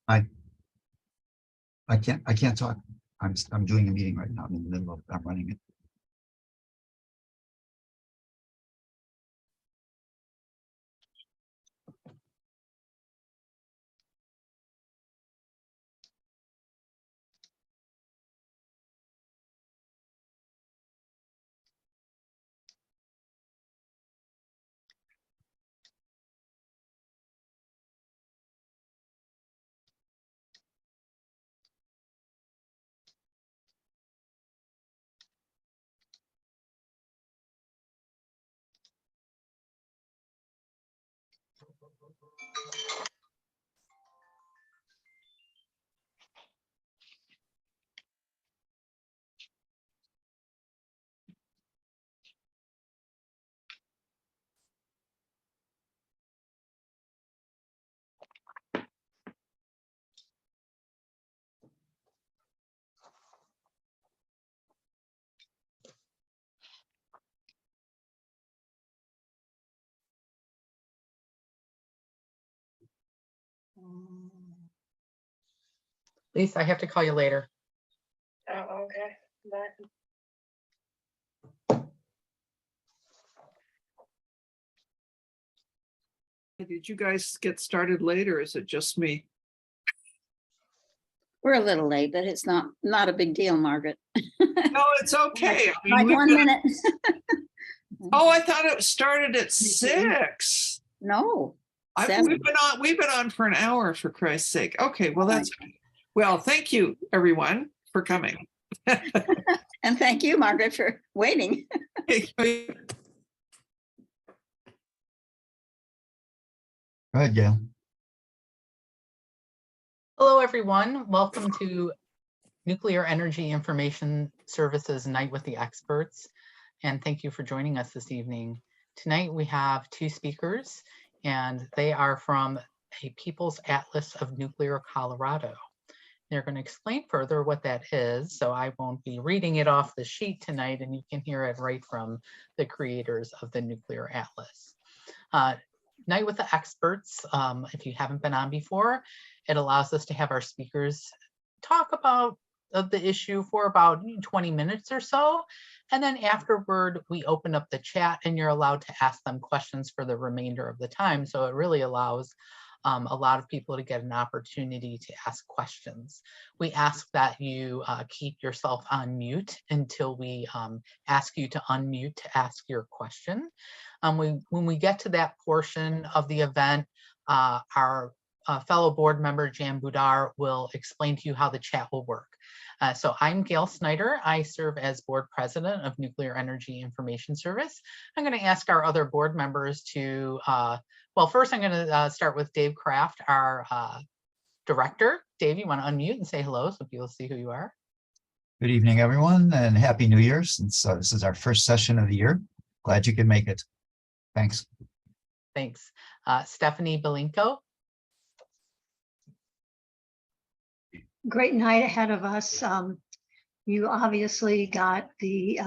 I can't talk. I'm doing a meeting right now. I'm in the middle of I'm running it. Lisa, I have to call you later. Oh, okay. Bye. Did you guys get started late or is it just me? We're a little late, but it's not a big deal, Margaret. No, it's okay. I mean, Like we've 1 been- minute. Oh, I thought it started at 6. No. We've 7. been on for an hour, for Christ's sake. Okay, well, Oh, that's well, thank you everyone for coming. And thank you, Margaret, for waiting. Go ahead, Gail. Hello, everyone. Welcome to Nuclear Energy Information Services Night with the Experts. And thank you for joining us this evening. Tonight we have 2 speakers, and they are from a People's Atlas of Nuclear Colorado. They're going to explain further what that is, so I won't be reading it off the sheet tonight, and you can hear it right from the creators of the Nuclear Atlas. Night with the Experts, if you haven't been on before, it allows us to have our speakers talk about the issue for about 20 minutes or so. And then afterward, we open up the chat and you're allowed to ask them questions for the remainder of the time. So it really allows a lot of people to get an opportunity to ask questions. We ask that you keep yourself on mute until we ask you to unmute to ask your question. When we get to that portion of the event, our fellow board member, Jan Budar, will explain to you how the chat will work. So I'm Gail Snyder. I serve as board president of Nuclear Energy Information Service. I'm going to ask our other board members to, well, first I'm going to start with Dave Kraft, our director. Dave, you want to unmute and say hello so people see who you are? Good evening, everyone, and Happy New Year, since this is our first session of the year. Glad you could make it. Thanks. Thanks. Stephanie Belinko. Great night ahead of us. You obviously got the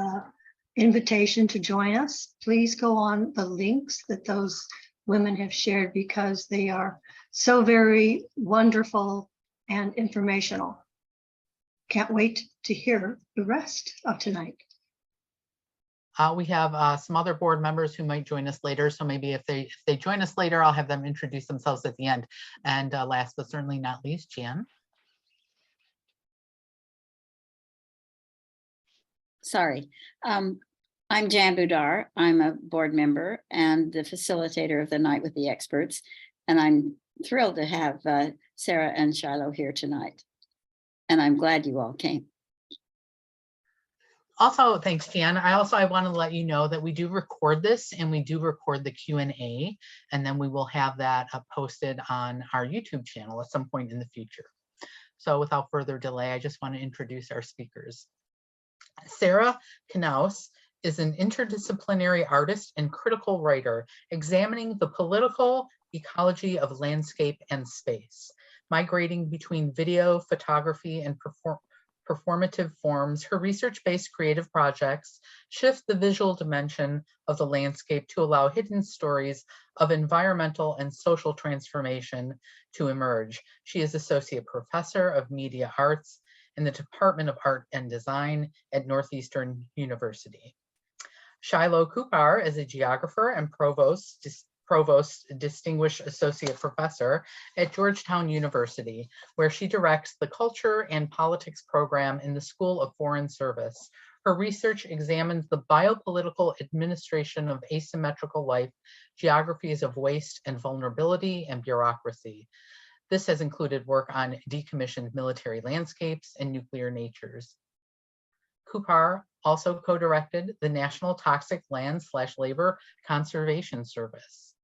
invitation to join us. Please go on the links that those women have shared because they are so very wonderful and informational. Can't wait to hear the rest of tonight. We have some other board members who might join us later. So maybe if they join us later, I'll have them introduce themselves at the end. And last but certainly not least, Jan. Sorry. I'm Jan Budar. I'm a board member and the facilitator of the Night with the Experts. And I'm thrilled to have Sarah and Shiloh here tonight. And I'm glad you all came. Also, thanks, Jan. I want to let you know that we do record this and we do record the Q&A, and then we will have that posted on our YouTube channel at some point in the future. So without further delay, I just want to introduce our speakers. Sarah Kanouse is an interdisciplinary artist and critical writer examining the political ecology of landscape and space, migrating between video, photography, and performative forms, her research-based creative projects shift the visual dimension of the landscape to allow hidden stories of environmental and social transformation to emerge. She is Associate Professor of Media Arts in the Department of Art and Design at Northeastern University. Shiloh Krupar is a geographer and Provost Distinguished Associate Professor at Georgetown University, where she directs the Culture and Politics program in the School of Foreign Service. Her research examines the biopolitical administration of asymmetrical life, geographies of waste and vulnerability, and bureaucracy. This has included work on decommissioned military landscapes and nuclear natures. Krupar also co-directed the National Toxic Land/Labor Conservation Service.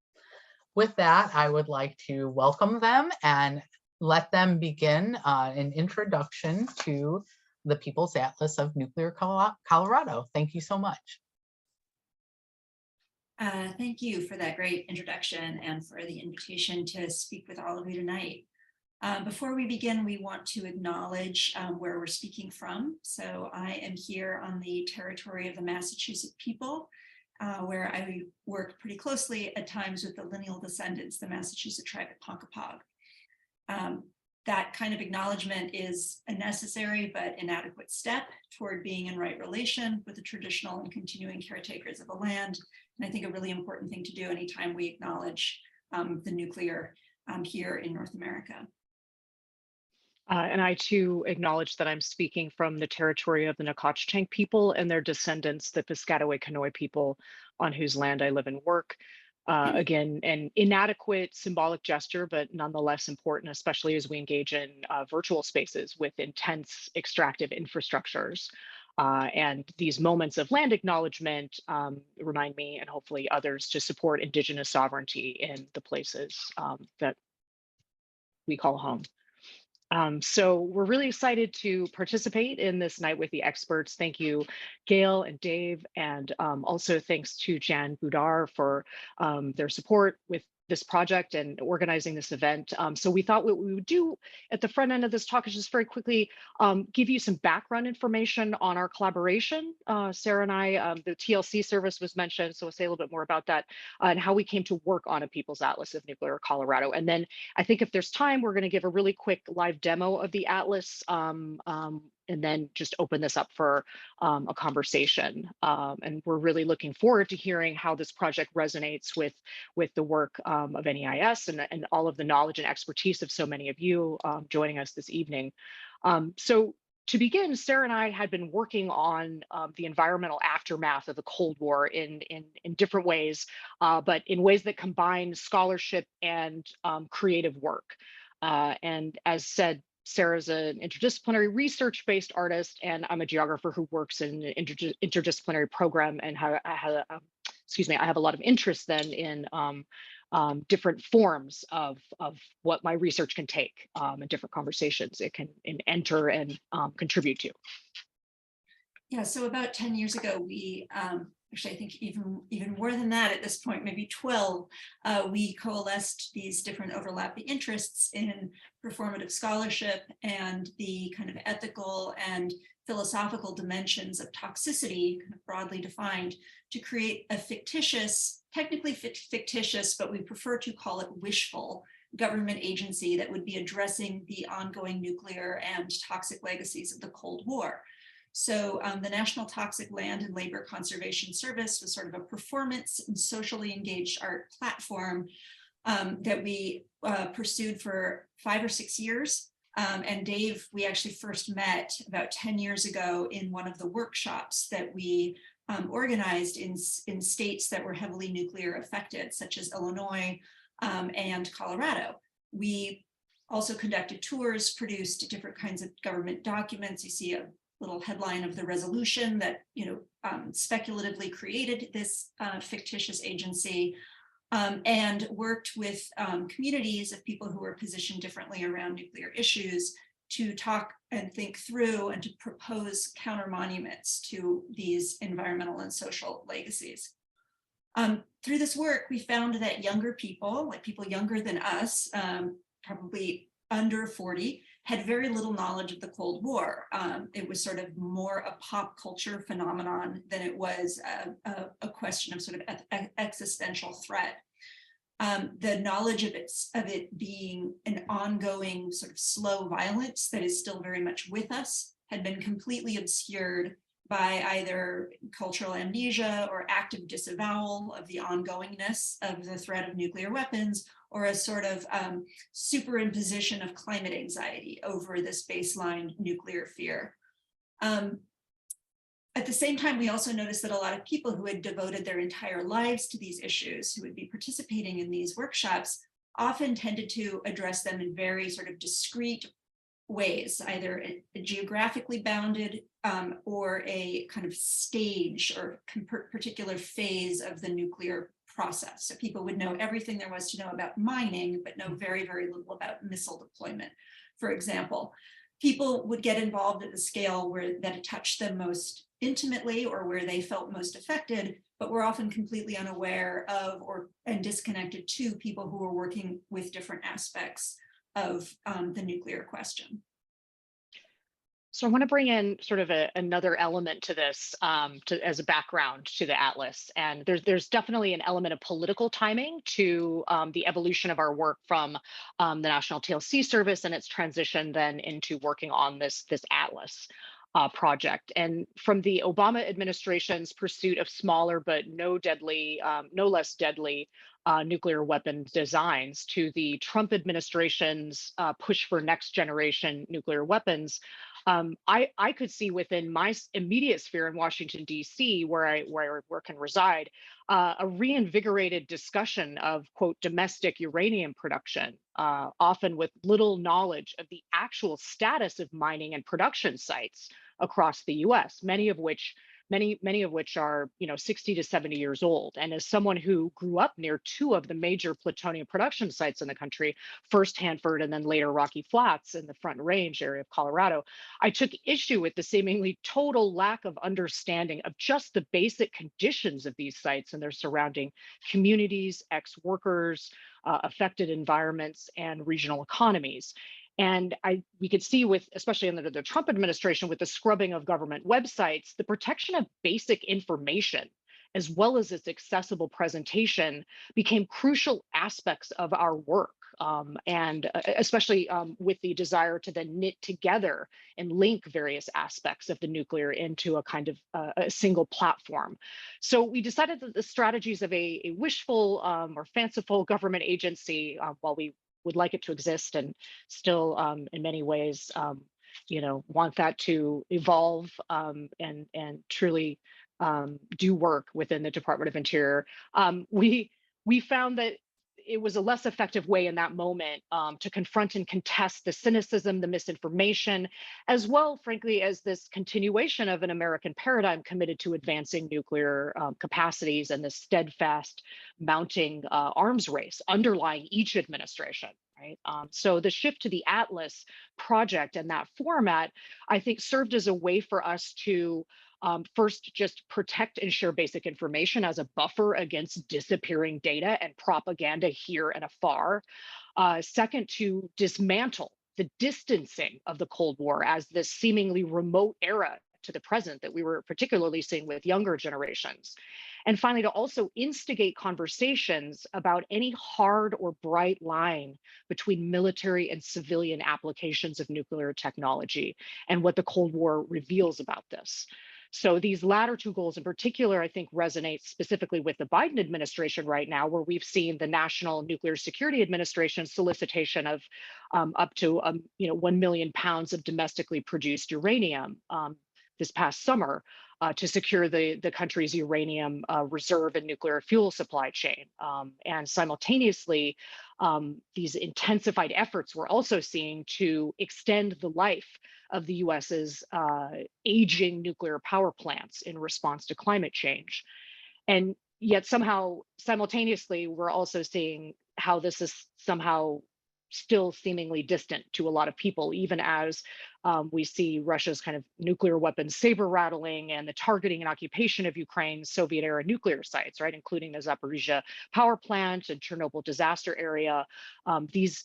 With that, I would like to welcome them and let them begin an introduction to the People's Atlas of Nuclear Colorado. Thank you so much. Thank you for that great introduction and for the invitation to speak with all of you tonight. Before we begin, we want to acknowledge where we're speaking from. So I am here on the territory of the Massachusetts people, where I work pretty closely at times with the lineal descendants, the Massachusetts tribe at Ponkapog. That kind of acknowledgement is a necessary but inadequate step toward being in right relation with the traditional and continuing caretakers of the land. And I think a really important thing to do anytime we acknowledge the nuclear here in North America. And I too acknowledge that I'm speaking from the territory of the Nacotchtank people and their descendants, the Piscataway Conoy people on whose land I live and work. Again, an inadequate symbolic gesture, but nonetheless important, especially as we engage in virtual spaces with intense extractive infrastructures. And these moments of land acknowledgement remind me and hopefully others to support Indigenous sovereignty in the places that we call home. So we're really excited to participate in this night with the experts. Thank you, Gail and Dave, and also thanks to Jan Budar for their support with this project and organizing this event. So we thought what we would do at the front end of this talk is just very quickly give you some background information on our collaboration. Sarah and I, the TLC service was mentioned, so we'll say a little bit more about that and how we came to work on a People's Atlas of Nuclear Colorado. And then I think if there's time, we're going to give a really quick live demo of the Atlas and then just open this up for a conversation. And we're really looking forward to hearing how this project resonates with the work of NEIS and all of the knowledge and expertise of so many of you joining us this evening. So to begin, Sarah and I had been working on the environmental aftermath of the Cold War in different ways, but in ways that combine scholarship and creative work. And as said, Sarah's an interdisciplinary research-based artist, and I'm a geographer who works in an interdisciplinary program and I have a lot of interest then in different forms of what my research can take and different conversations it can enter and contribute to. Yeah, so about 10 years ago, we actually, I think even more than that at this point, maybe 12, we coalesced these different overlapping interests in performative scholarship and the kind of ethical and philosophical dimensions of toxicity, kind of broadly defined, to create a fictitious, technically fictitious, but we prefer to call it wishful, government agency that would be addressing the ongoing nuclear and toxic legacies of the Cold War. So the National Toxic Land and Labor Conservation Service was sort of a performance and socially engaged art platform that we pursued for 5 or 6 years. And Dave, we actually first met about 10 years ago in one of the workshops that we organized in states that were heavily nuclear affected, such as Illinois and Colorado. We also conducted tours, produced different kinds of government documents. You see a little headline of the resolution that speculatively created this fictitious agency, and worked with communities of people who were positioned differently around nuclear issues to talk and think through and to propose counter monuments to these environmental and social legacies. Through this work, we found that younger people, like people younger than us, probably under 40, had very little knowledge of the Cold War. It was sort of more a pop culture phenomenon than it was a question of sort of existential threat. The knowledge of it being an ongoing sort of slow violence that is still very much with us had been completely obscured by either cultural amnesia or active disavowal of the ongoingness of the threat of nuclear weapons, or a sort of superimposition of climate anxiety over this baseline nuclear fear. At the same time, we also noticed that a lot of people who had devoted their entire lives to these issues, who would be participating in these workshops, often tended to address them in very sort of discrete ways, either a geographically bounded or a kind of stage or particular phase of the nuclear process. So people would know everything there was to know about mining, but know very, very little about missile deployment, for example. People would get involved at the scale that it touched them most intimately or where they felt most affected, but were often completely unaware of and disconnected to people who were working with different aspects of the nuclear question. So I want to bring in sort of another element to this as a background to the Atlas. And there's definitely an element of political timing to the evolution of our work from the National TLC Service and its transition then into working on this Atlas project. And from the Obama administration's pursuit of smaller but no less deadly nuclear weapon designs to the Trump administration's push for next generation nuclear weapons, I could see within my immediate sphere in Washington, D.C., where I work and reside, a reinvigorated discussion of, quote, domestic uranium production, often with little knowledge of the actual status of mining and production sites across the U.S., many of which are 60 to 70 years old. And as someone who grew up near two of the major plutonium production sites in the country, first Hanford and then later Rocky Flats in the Front Range area of Colorado, I took issue with the seemingly total lack of understanding of just the basic conditions of these sites and their surrounding communities, ex-workers, affected environments, and regional economies. And we could see especially under the Trump administration, with the scrubbing of government websites, the protection of basic information, as well as its accessible presentation, became crucial aspects of our work. And especially with the desire to then knit together and link various aspects of the nuclear into a kind of a single platform. So we decided that the strategies of a wishful or fanciful government agency, while we would like it to exist and still in many ways want that to evolve and truly do work within the Department of Interior, we found that it was a less effective way in that moment to confront and contest the cynicism, the misinformation, as well, frankly, as this continuation of an American paradigm committed to advancing nuclear capacities and the steadfast mounting arms race underlying each administration. Right. So the shift to the Atlas project and that format, I think, served as a way for us to first, just protect and share basic information as a buffer against disappearing data and propaganda here and afar. Second, to dismantle the distancing of the Cold War as this seemingly remote era to the present that we were particularly seeing with younger generations. And finally, to also instigate conversations about any hard or bright line between military and civilian applications of nuclear technology and what the Cold War reveals about this. So these latter two goals in particular, I think, resonate specifically with the Biden administration right now, where we've seen the National Nuclear Security Administration solicitation of up to 1 million pounds of domestically produced uranium this past summer to secure the country's uranium reserve and nuclear fuel supply chain. And simultaneously, these intensified efforts we're also seeing to extend the life of the US's aging nuclear power plants in response to climate change. And yet somehow, simultaneously, we're also seeing how this is somehow still seemingly distant to a lot of people, even as we see Russia's kind of nuclear weapons saber rattling and the targeting and occupation of Ukraine's Soviet era nuclear sites, right, including the Zaporizhia power plant and Chernobyl disaster area. These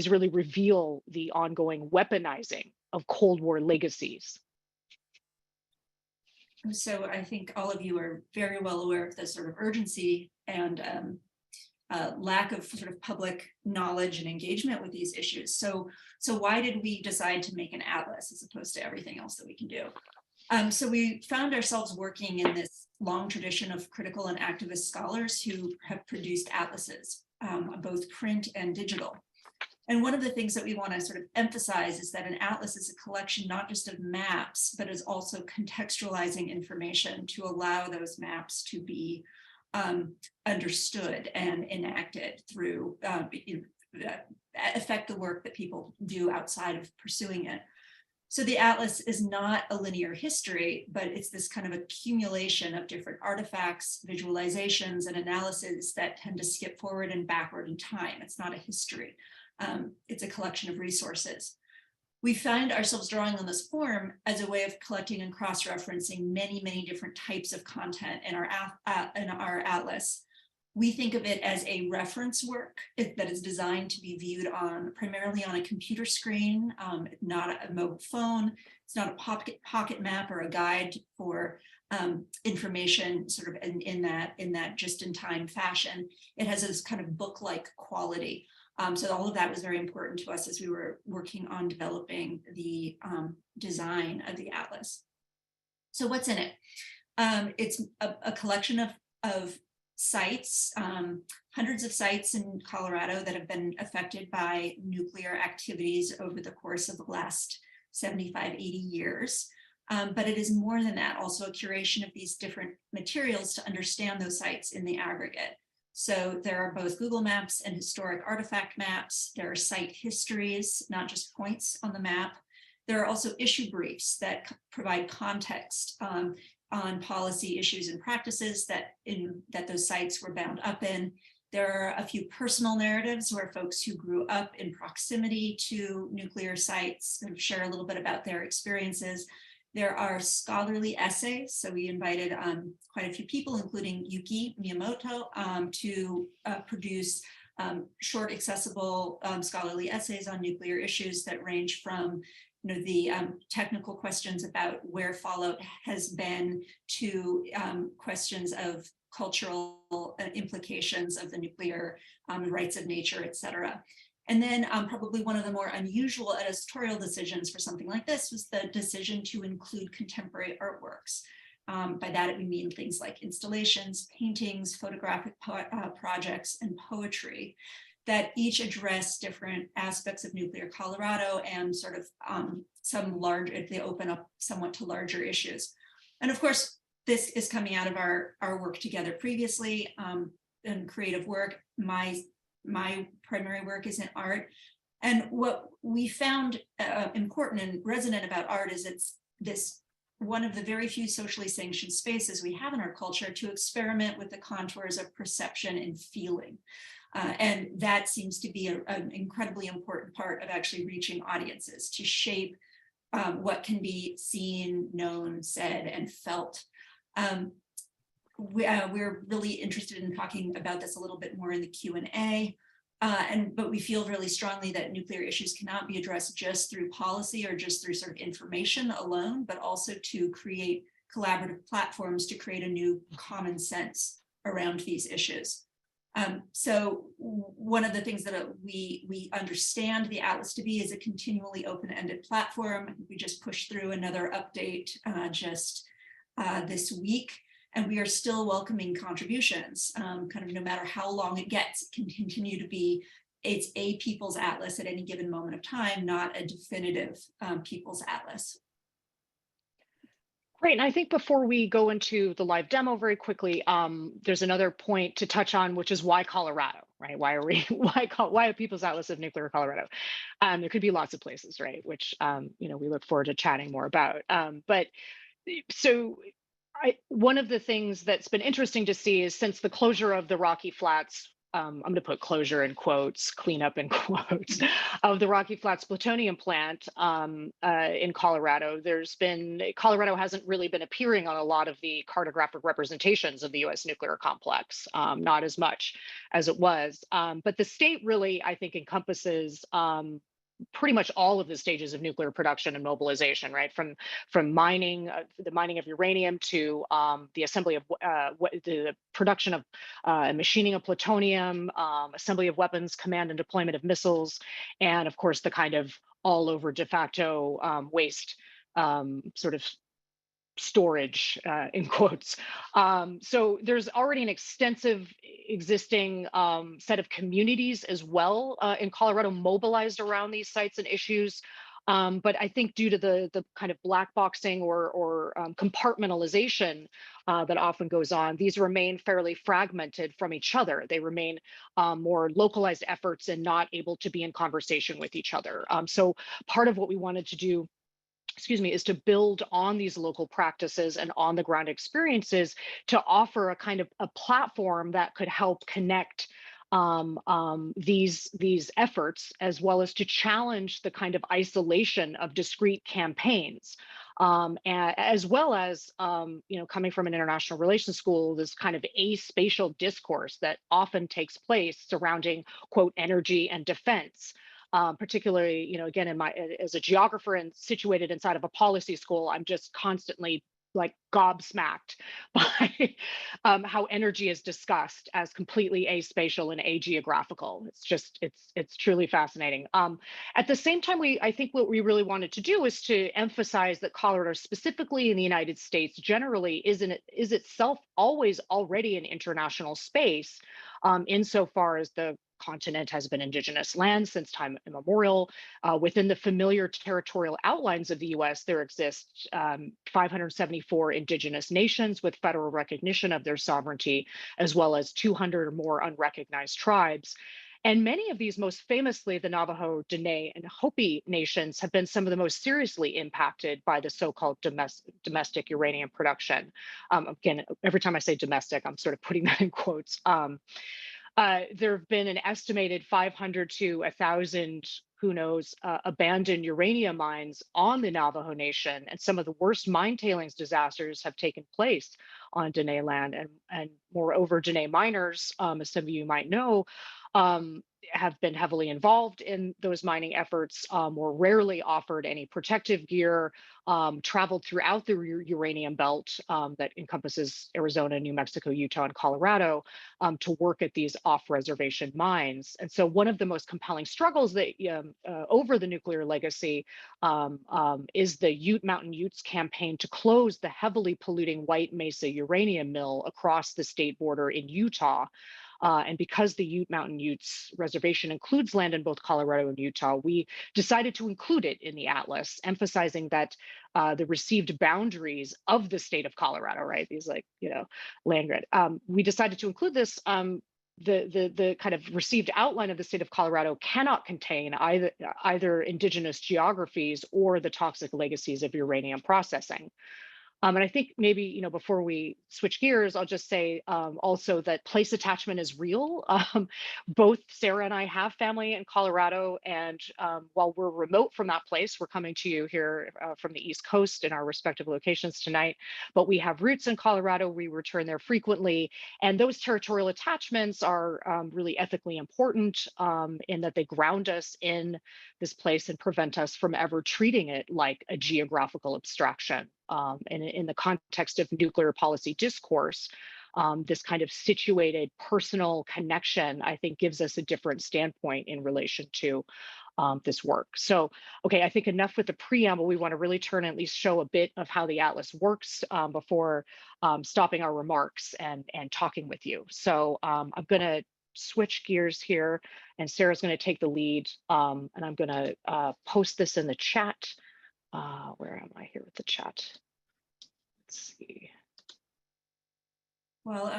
really reveal the ongoing weaponizing of Cold War legacies. So I think all of you are very well aware of the sort of urgency and lack of sort of public knowledge and engagement with these issues. So why did we decide to make an atlas as opposed to everything else that we can do? So we found ourselves working in this long tradition of critical and activist scholars who have produced atlases, both print and digital. And one of the things that we want to sort of emphasize is that an atlas is a collection not just of maps, but is also contextualizing information to allow those maps to be understood and enacted through, affect the work that people do outside of pursuing it. So the atlas is not a linear history, but it's this kind of accumulation of different artifacts, visualizations, and analyses that tend to skip forward and backward in time. It's not a history. It's a collection of resources. We find ourselves drawing on this form as a way of collecting and cross-referencing many, many different types of content in our atlas. We think of it as a reference work that is designed to be viewed primarily on a computer screen, not a mobile phone. It's not a pocket map or a guide for information sort of in that just-in-time fashion. It has this kind of book-like quality. So all of that was very important to us as we were working on developing the design of the atlas. So what's in it? It's a collection of sites, hundreds of sites in Colorado that have been affected by nuclear activities over the course of the last 75, 80 years. But it is more than that, also a curation of these different materials to understand those sites in the aggregate. So there are both Google Maps and historic artifact maps. There are site histories, not just points on the map. There are also issue briefs that provide context on policy issues and practices that those sites were bound up in. There are a few personal narratives where folks who grew up in proximity to nuclear sites share a little bit about their experiences. There are scholarly essays. So we invited quite a few people, including Yuki Miyamoto, to produce short, accessible scholarly essays on nuclear issues that range from the technical questions about where fallout has been to questions of cultural implications of the nuclear rights of nature, et cetera. And then probably one of the more unusual editorial decisions for something like this was the decision to include contemporary artworks. By that, we mean things like installations, paintings, photographic projects, and poetry that each address different aspects of nuclear Colorado and sort of they open up somewhat to larger issues. And of course, this is coming out of our work together previously in creative work. My primary work is in art. And what we found important and resonant about art is it's this one of the very few socially sanctioned spaces we have in our culture to experiment with the contours of perception and feeling. And that seems to be an incredibly important part of actually reaching audiences, to shape what can be seen, known, said, and felt. We're really interested in talking about this a little bit more in the Q&A, but we feel really strongly that nuclear issues cannot be addressed just through policy or just through sort of information alone, but also to create collaborative platforms to create a new common sense around these issues. So one of the things that we understand the Atlas to be is a continually open-ended platform. We just pushed through another update this week, and we are still welcoming contributions, kind of no matter how long it gets. It can continue to be, it's a people's atlas at any given moment of time, not a definitive people's atlas. Great, and I think before we go into the live demo very quickly, there's another point to touch on, which is why Colorado, right? Why a People's Atlas of Nuclear Colorado? There could be lots of places, right? Which we look forward to chatting more about. One of the things that's been interesting to see is since the closure of the Rocky Flats I'm going to put closure in quotes, cleanup in quotes, of the Rocky Flats plutonium plant in Colorado. Colorado hasn't really been appearing on a lot of the cartographic representations of the US nuclear complex, not as much as it was. But the state really, I think, encompasses pretty much all of the stages of nuclear production and mobilization, right? From mining, the mining of uranium to the assembly of the production of machining of plutonium, assembly of weapons, command and deployment of missiles, and of course the kind of all over de facto waste sort of storage in quotes. So there's already an extensive existing set of communities as well in Colorado mobilized around these sites and issues. But I think due to the kind of black boxing or compartmentalization that often goes on, these remain fairly fragmented from each other. They remain more localized efforts and not able to be in conversation with each other. So part of what we wanted to do, is to build on these local practices and on the ground experiences to offer a kind of a platform that could help connect these efforts, as well as to challenge the kind of isolation of discrete campaigns. As well as, coming from an international relations school, this kind of aspatial discourse that often takes place surrounding, quote, energy and defense. Particularly, again, as a geographer and situated inside of a policy school, I'm just constantly like gobsmacked by how energy is discussed as completely aspatial and ageographical. It's truly fascinating. At the same time, I think what we really wanted to do is to emphasize that Colorado, specifically in the United States, generally is itself always already an international space, insofar as the continent has been indigenous land since time immemorial. Within the familiar territorial outlines of the US, there exist 574 indigenous nations with federal recognition of their sovereignty, as well as 200 or more unrecognized tribes. And many of these, most famously the Navajo, Dene, and Hopi nations, have been some of the most seriously impacted by the so-called domestic uranium production. Again, every time I say domestic, I'm sort of putting that in quotes. There have been an estimated 500 to 1,000, who knows, abandoned uranium mines on the Navajo Nation, and some of the worst mine tailings disasters have taken place on Dene land. And moreover, Dene miners, as some of you might know, have been heavily involved in those mining efforts, more rarely offered any protective gear, traveled throughout the uranium belt that encompasses Arizona, New Mexico, Utah, and Colorado to work at these off-reservation mines. And so one of the most compelling struggles that over the nuclear legacy is the Ute Mountain Utes campaign to close the heavily polluting White Mesa uranium mill across the state border in Utah. And because the Ute Mountain Utes reservation includes land in both Colorado and Utah, we decided to include it in the atlas, emphasizing that the received boundaries of the state of Colorado, right? These land grid. We decided to include this. The kind of received outline of the state of Colorado cannot contain either indigenous geographies or the toxic legacies of uranium processing. And I think maybe, before we switch gears, I'll just say also that place attachment is real. Both Sarah and I have family in Colorado, and while we're remote from that place, we're coming to you here from the East Coast in our respective locations tonight, but we have roots in Colorado. We return there frequently, and those territorial attachments are really ethically important in that they ground us in this place and prevent us from ever treating it like a geographical abstraction. And in the context of nuclear policy discourse, this kind of situated personal connection, I think, gives us a different standpoint in relation to this work. So, okay, I think enough with the preamble. We want to really turn and at least show a bit of how the Atlas works before stopping our remarks and talking with you. So I'm going to switch gears here, and Sarah's going to take the lead, and I'm going to post this in the chat. Where am I here with the chat? Let's see. Well,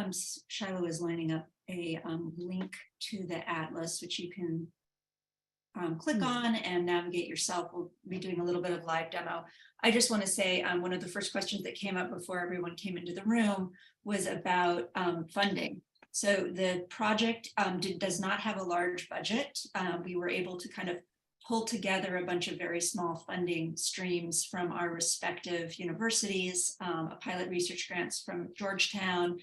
Shiloh is lining up a link to the Atlas, which you can click on and navigate yourself. We'll be doing a little bit of live demo. I just want to say one of the first questions that came up before everyone came into the room was about funding. So the project does not have a large budget. We were able to kind of pull together a bunch of very small funding streams from our respective universities, a pilot research grants from Georgetown,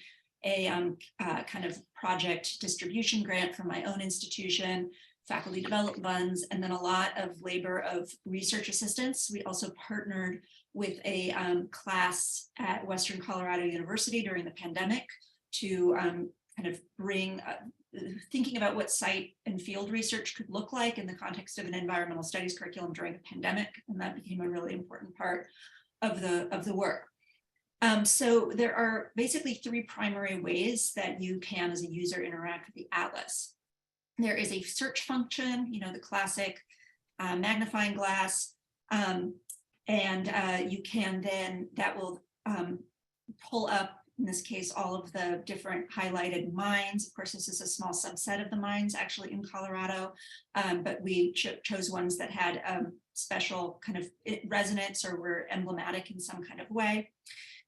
a kind of project distribution grant from my own institution, faculty development funds, and then a lot of labor of research assistants. We also partnered with a class at Western Colorado University during the pandemic to kind of bring thinking about what site and field research could look like in the context of an environmental studies curriculum during the pandemic. And that became a really important part of the work. So there are basically three primary ways that you can, as a user, interact with the atlas. There is a search function, you know, the classic magnifying glass, and you can then, that will pull up, in this case, all of the different highlighted mines. Of course, this is a small subset of the mines actually in Colorado, but we chose ones that had special kind of resonance or were emblematic in some kind of way.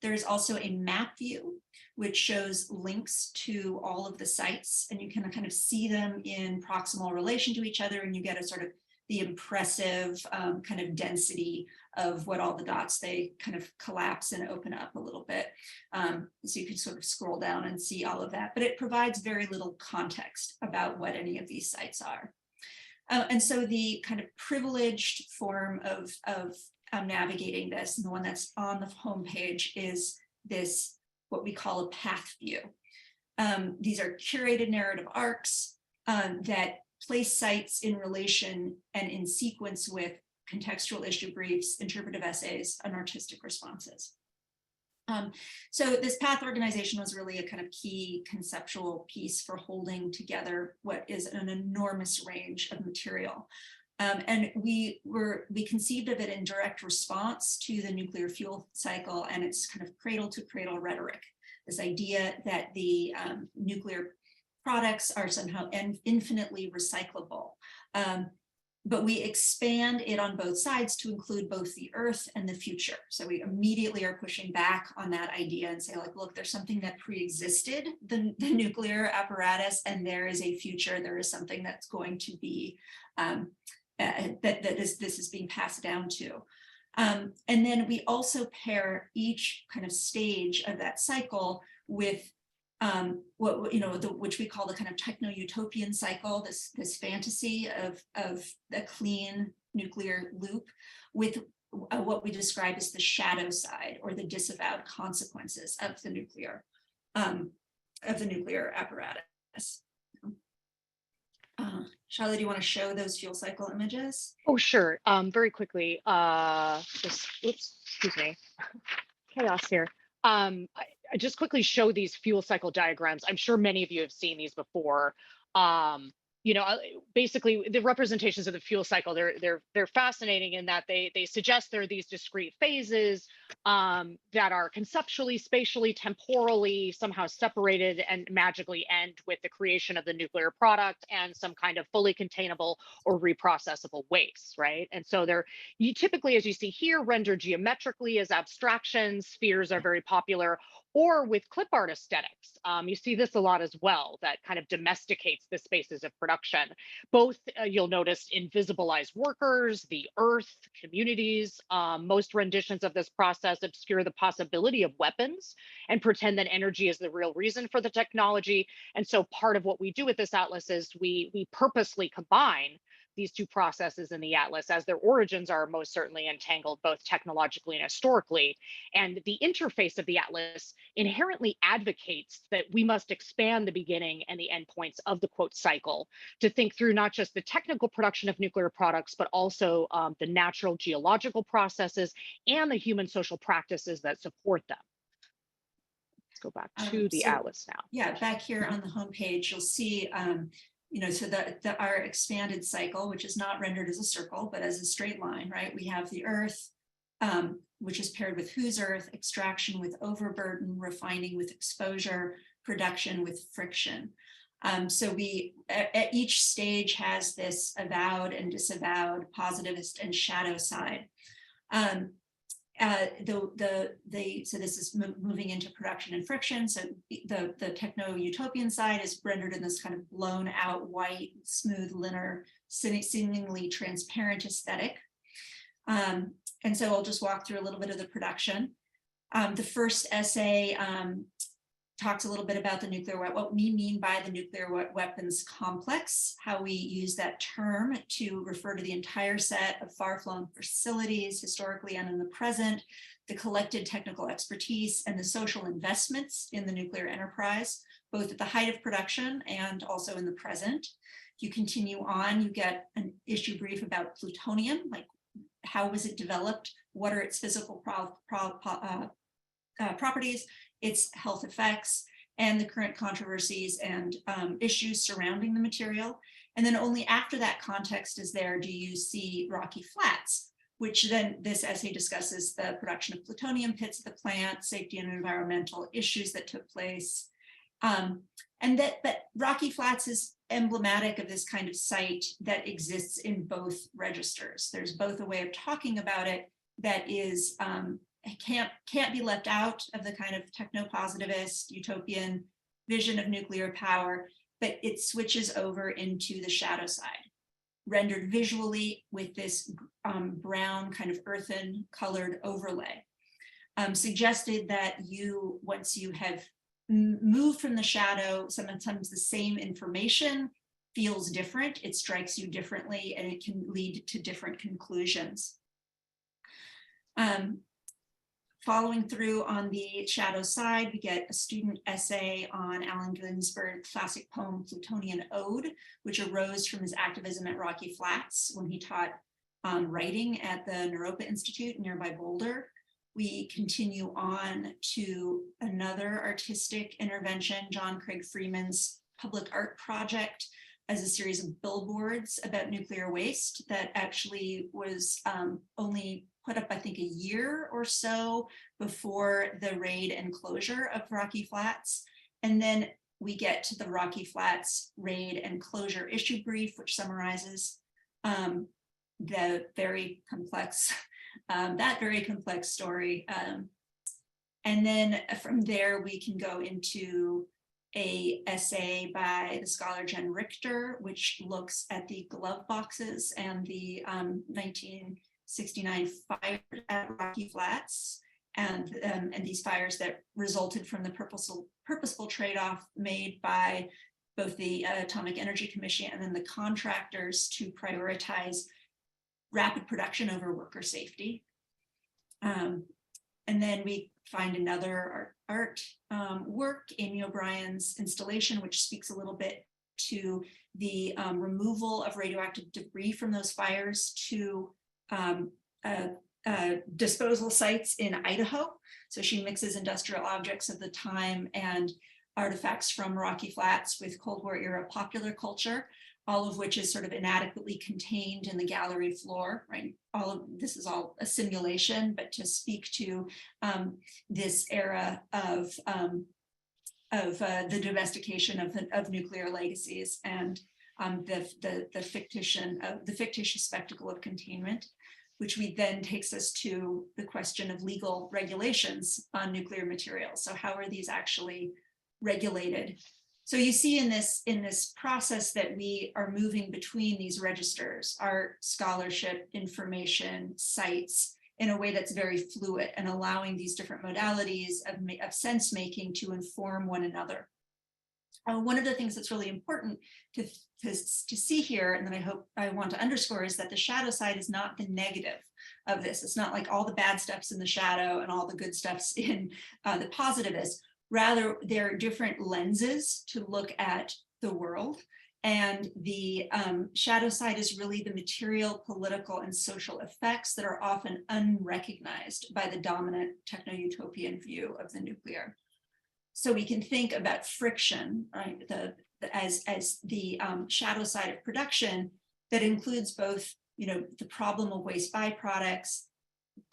There is also a map view, which shows links to all of the sites, and you can kind of see them in proximal relation to each other, and you get a sort of the impressive kind of density of what all the dots, they kind of collapse and open up a little bit. So you can sort of scroll down and see all of that, but it provides very little context about what any of these sites are. And so the kind of privileged form of navigating this, and the one that's on the homepage, is this, what we call a path view. These are curated narrative arcs that place sites in relation and in sequence with contextual issue briefs, interpretive essays, and artistic responses. So this path organization was really a kind of key conceptual piece for holding together what is an enormous range of material. And we conceived of it in direct response to the nuclear fuel cycle and its kind of cradle to cradle rhetoric. This idea that the nuclear products are somehow infinitely recyclable. But we expand it on both sides to include both the earth and the future. So we immediately are pushing back on that idea and say, like, look, there's something that pre-existed the nuclear apparatus, and there is a future. There is something that's going to be, this is being passed down to. And then we also pair each kind of stage of that cycle with which we call the kind of techno-utopian cycle, this fantasy of a clean nuclear loop, with what we describe as the shadow side, or the disavowed consequences of the nuclear apparatus. Charlotte, do you want to show those fuel cycle images? Oh, sure. Very quickly. Oops, excuse me. Chaos here. I just quickly show these fuel cycle diagrams. I'm sure many of you have seen these before. Basically the representations of the fuel cycle, they're fascinating in that they suggest there are these discrete phases that are conceptually, spatially, temporally somehow separated and magically end with the creation of the nuclear product and some kind of fully containable or reprocessable waste, right? And so you typically, as you see here, render geometrically as abstractions. Spheres are very popular, or with clip art aesthetics. You see this a lot as well, that kind of domesticates the spaces of production. Both, you'll notice, invisibilize workers, the earth, communities. Most renditions of this process obscure the possibility of weapons and pretend that energy is the real reason for the technology. And so part of what we do with this atlas is we purposely combine these two processes in the atlas, as their origins are most certainly entangled both technologically and historically. And the interface of the atlas inherently advocates that we must expand the beginning and the endpoints of the quote cycle to think through not just the technical production of nuclear products, but also the natural geological processes and the human social practices that support them. Let's go back to the atlas now. Yeah, back here on the homepage, you'll see so our expanded cycle, which is not rendered as a circle, but as a straight line, right? We have the earth, which is paired with whose earth, extraction with overburden, refining with exposure, production with friction. So at each stage has this avowed and disavowed, positivist and shadow side. So this is moving into production and friction. So the techno-utopian side is rendered in this kind of blown out white, smooth, linear, seemingly transparent aesthetic. And so I'll just walk through a little bit of the production. The first essay talks a little bit about the what we mean by the nuclear weapons complex, how we use that term to refer to the entire set of far-flung facilities, historically and in the present, the collected technical expertise and the social investments in the nuclear enterprise, both at the height of production and also in the present. You continue on, you get an issue brief about plutonium, like how was it developed, what are its physical properties, its health effects, and the current controversies and issues surrounding the material. And then only after that context is there do you see Rocky Flats, which then this essay discusses the production of plutonium pits at the plant, safety and environmental issues that took place. But Rocky Flats is emblematic of this kind of site that exists in both registers. There's both a way of talking about it that is can't be left out of the kind of techno-positivist utopian vision of nuclear power, but it switches over into the shadow side, rendered visually with this brown kind of earthen colored overlay. Suggested that once you have moved from the shadow, sometimes the same information feels different, it strikes you differently, and it can lead to different conclusions. Following through on the shadow side, we get a student essay on Allen Ginsberg's classic poem, Plutonian Ode, which arose from his activism at Rocky Flats when he taught writing at the Naropa Institute nearby Boulder. We continue on to another artistic intervention, John Craig Freeman's public art project as a series of billboards about nuclear waste that actually was only put up, I think, a year or so before the raid and closure of Rocky Flats. And then we get to the Rocky Flats raid and closure issue brief, which summarizes the very complex, that very complex story. And then from there, we can go into an essay by the scholar Jen Richter, which looks at the glove boxes and the 1969 fire at Rocky Flats, and these fires that resulted from the purposeful trade-off made by both the Atomic Energy Commission and then the contractors to prioritize rapid production over worker safety. And then we find another art work, Amy O'Brien's installation, which speaks a little bit to the removal of radioactive debris from those fires to disposal sites in Idaho. So she mixes industrial objects of the time and artifacts from Rocky Flats with Cold War era popular culture, all of which is sort of inadequately contained in the gallery floor, right? All of this is all a simulation, but to speak to this era of the domestication of nuclear legacies and the fictitious spectacle of containment, which then takes us to the question of legal regulations on nuclear materials. So how are these actually regulated? So you see in this process that we are moving between these registers, art, scholarship, information, sites, in a way that's very fluid and allowing these different modalities of sense making to inform one another. One of the things that's really important to see here, and that I want to underscore, is that the shadow side is not the negative of this. It's not like all the bad stuff's in the shadow and all the good stuff's in the positivist. Rather, there are different lenses to look at the world. And the shadow side is really the material, political, and social effects that are often unrecognized by the dominant techno-utopian view of the nuclear. So we can think about friction, right, as the shadow side of production that includes both, the problem of waste byproducts,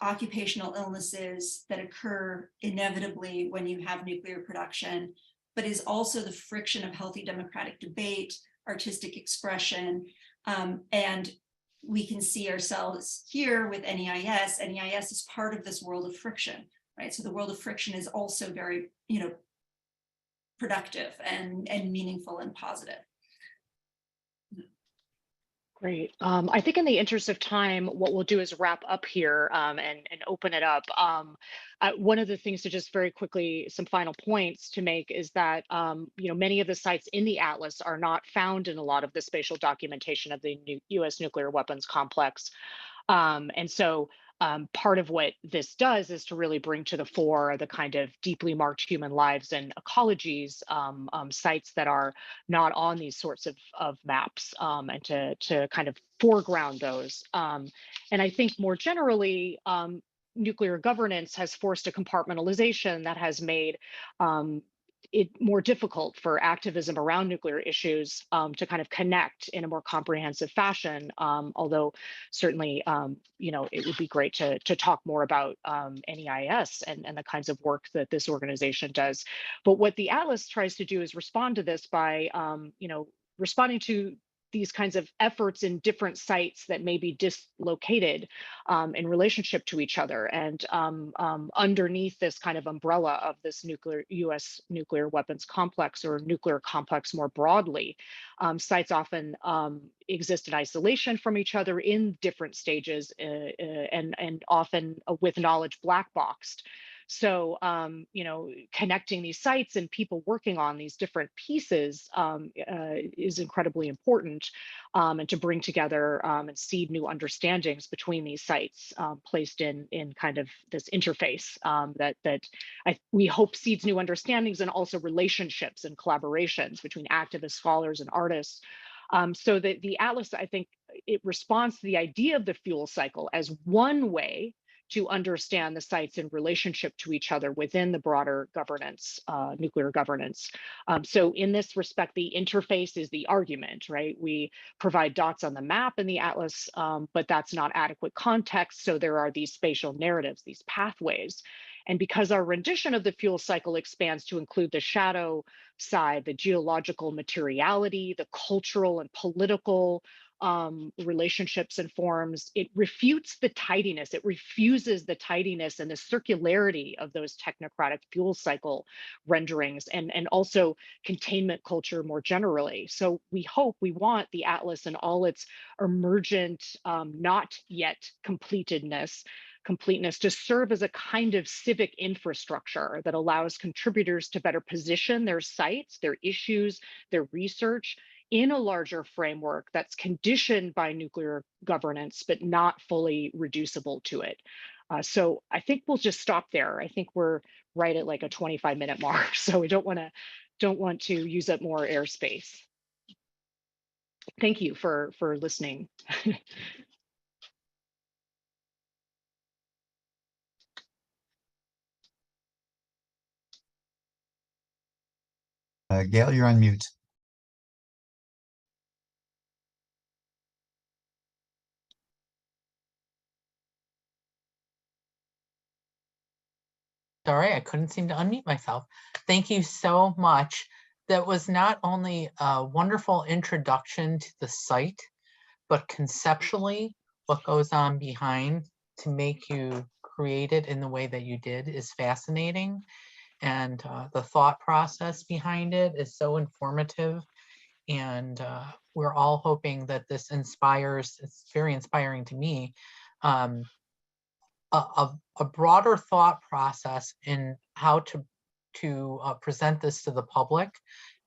occupational illnesses that occur inevitably when you have nuclear production, but is also the friction of healthy democratic debate, artistic expression, and we can see ourselves here with NEIS. NEIS is part of this world of friction, right? So the world of friction is also very, productive and meaningful and positive. Great. I think in the interest of time, what we'll do is wrap up here and open it up. One of the things to just very quickly, some final points to make is that, many of the sites in the Atlas are not found in a lot of the spatial documentation of the U.S. nuclear weapons complex. And so part of what this does is to really bring to the fore the kind of deeply marked human lives and ecologies, sites that are not on these sorts of maps, and to kind of foreground those. And I think more generally, nuclear governance has forced a compartmentalization that has made it more difficult for activism around nuclear issues to kind of connect in a more comprehensive fashion. Although certainly, it would be great to talk more about NEIS and the kinds of work that this organization does. But what the Atlas tries to do is respond to this by, responding to these kinds of efforts in different sites that may be dislocated in relationship to each other. And underneath this kind of umbrella of this U.S. nuclear weapons complex or nuclear complex more broadly, sites often exist in isolation from each other in different stages and often with knowledge black boxed. So, connecting these sites and people working on these different pieces is incredibly important, and to bring together and seed new understandings between these sites placed in kind of this interface we hope seeds new understandings and also relationships and collaborations between activists, scholars, and artists. So that the Atlas, I think, it responds to the idea of the fuel cycle as one way to understand the sites in relationship to each other within the broader governance, nuclear governance. So in this respect, the interface is the argument, right? We provide dots on the map in the Atlas, but that's not adequate context. So there are these spatial narratives, these pathways. And because our rendition of the fuel cycle expands to include the shadow side, the geological materiality, the cultural and political relationships and forms, it refutes the tidiness, it refuses the tidiness and the circularity of those technocratic fuel cycle renderings and also containment culture more generally. So we want the Atlas and all its emergent, not yet completedness to serve as a kind of civic infrastructure that allows contributors to better position their sites, their issues, their research in a larger framework that's conditioned by nuclear governance, but not fully reducible to it. So I think we'll just stop there. I think we're right at like a 25-minute mark, so we don't want to use up more airspace. Thank you for listening. Gail, you're on mute. Sorry, I couldn't seem to unmute myself. Thank you so much. That was not only a wonderful introduction to the site, but conceptually what goes on behind to make you create it in the way that you did is fascinating. And the thought process behind it is so informative. And we're all hoping that this inspires, it's very inspiring to me, a broader thought process in how to present this to the public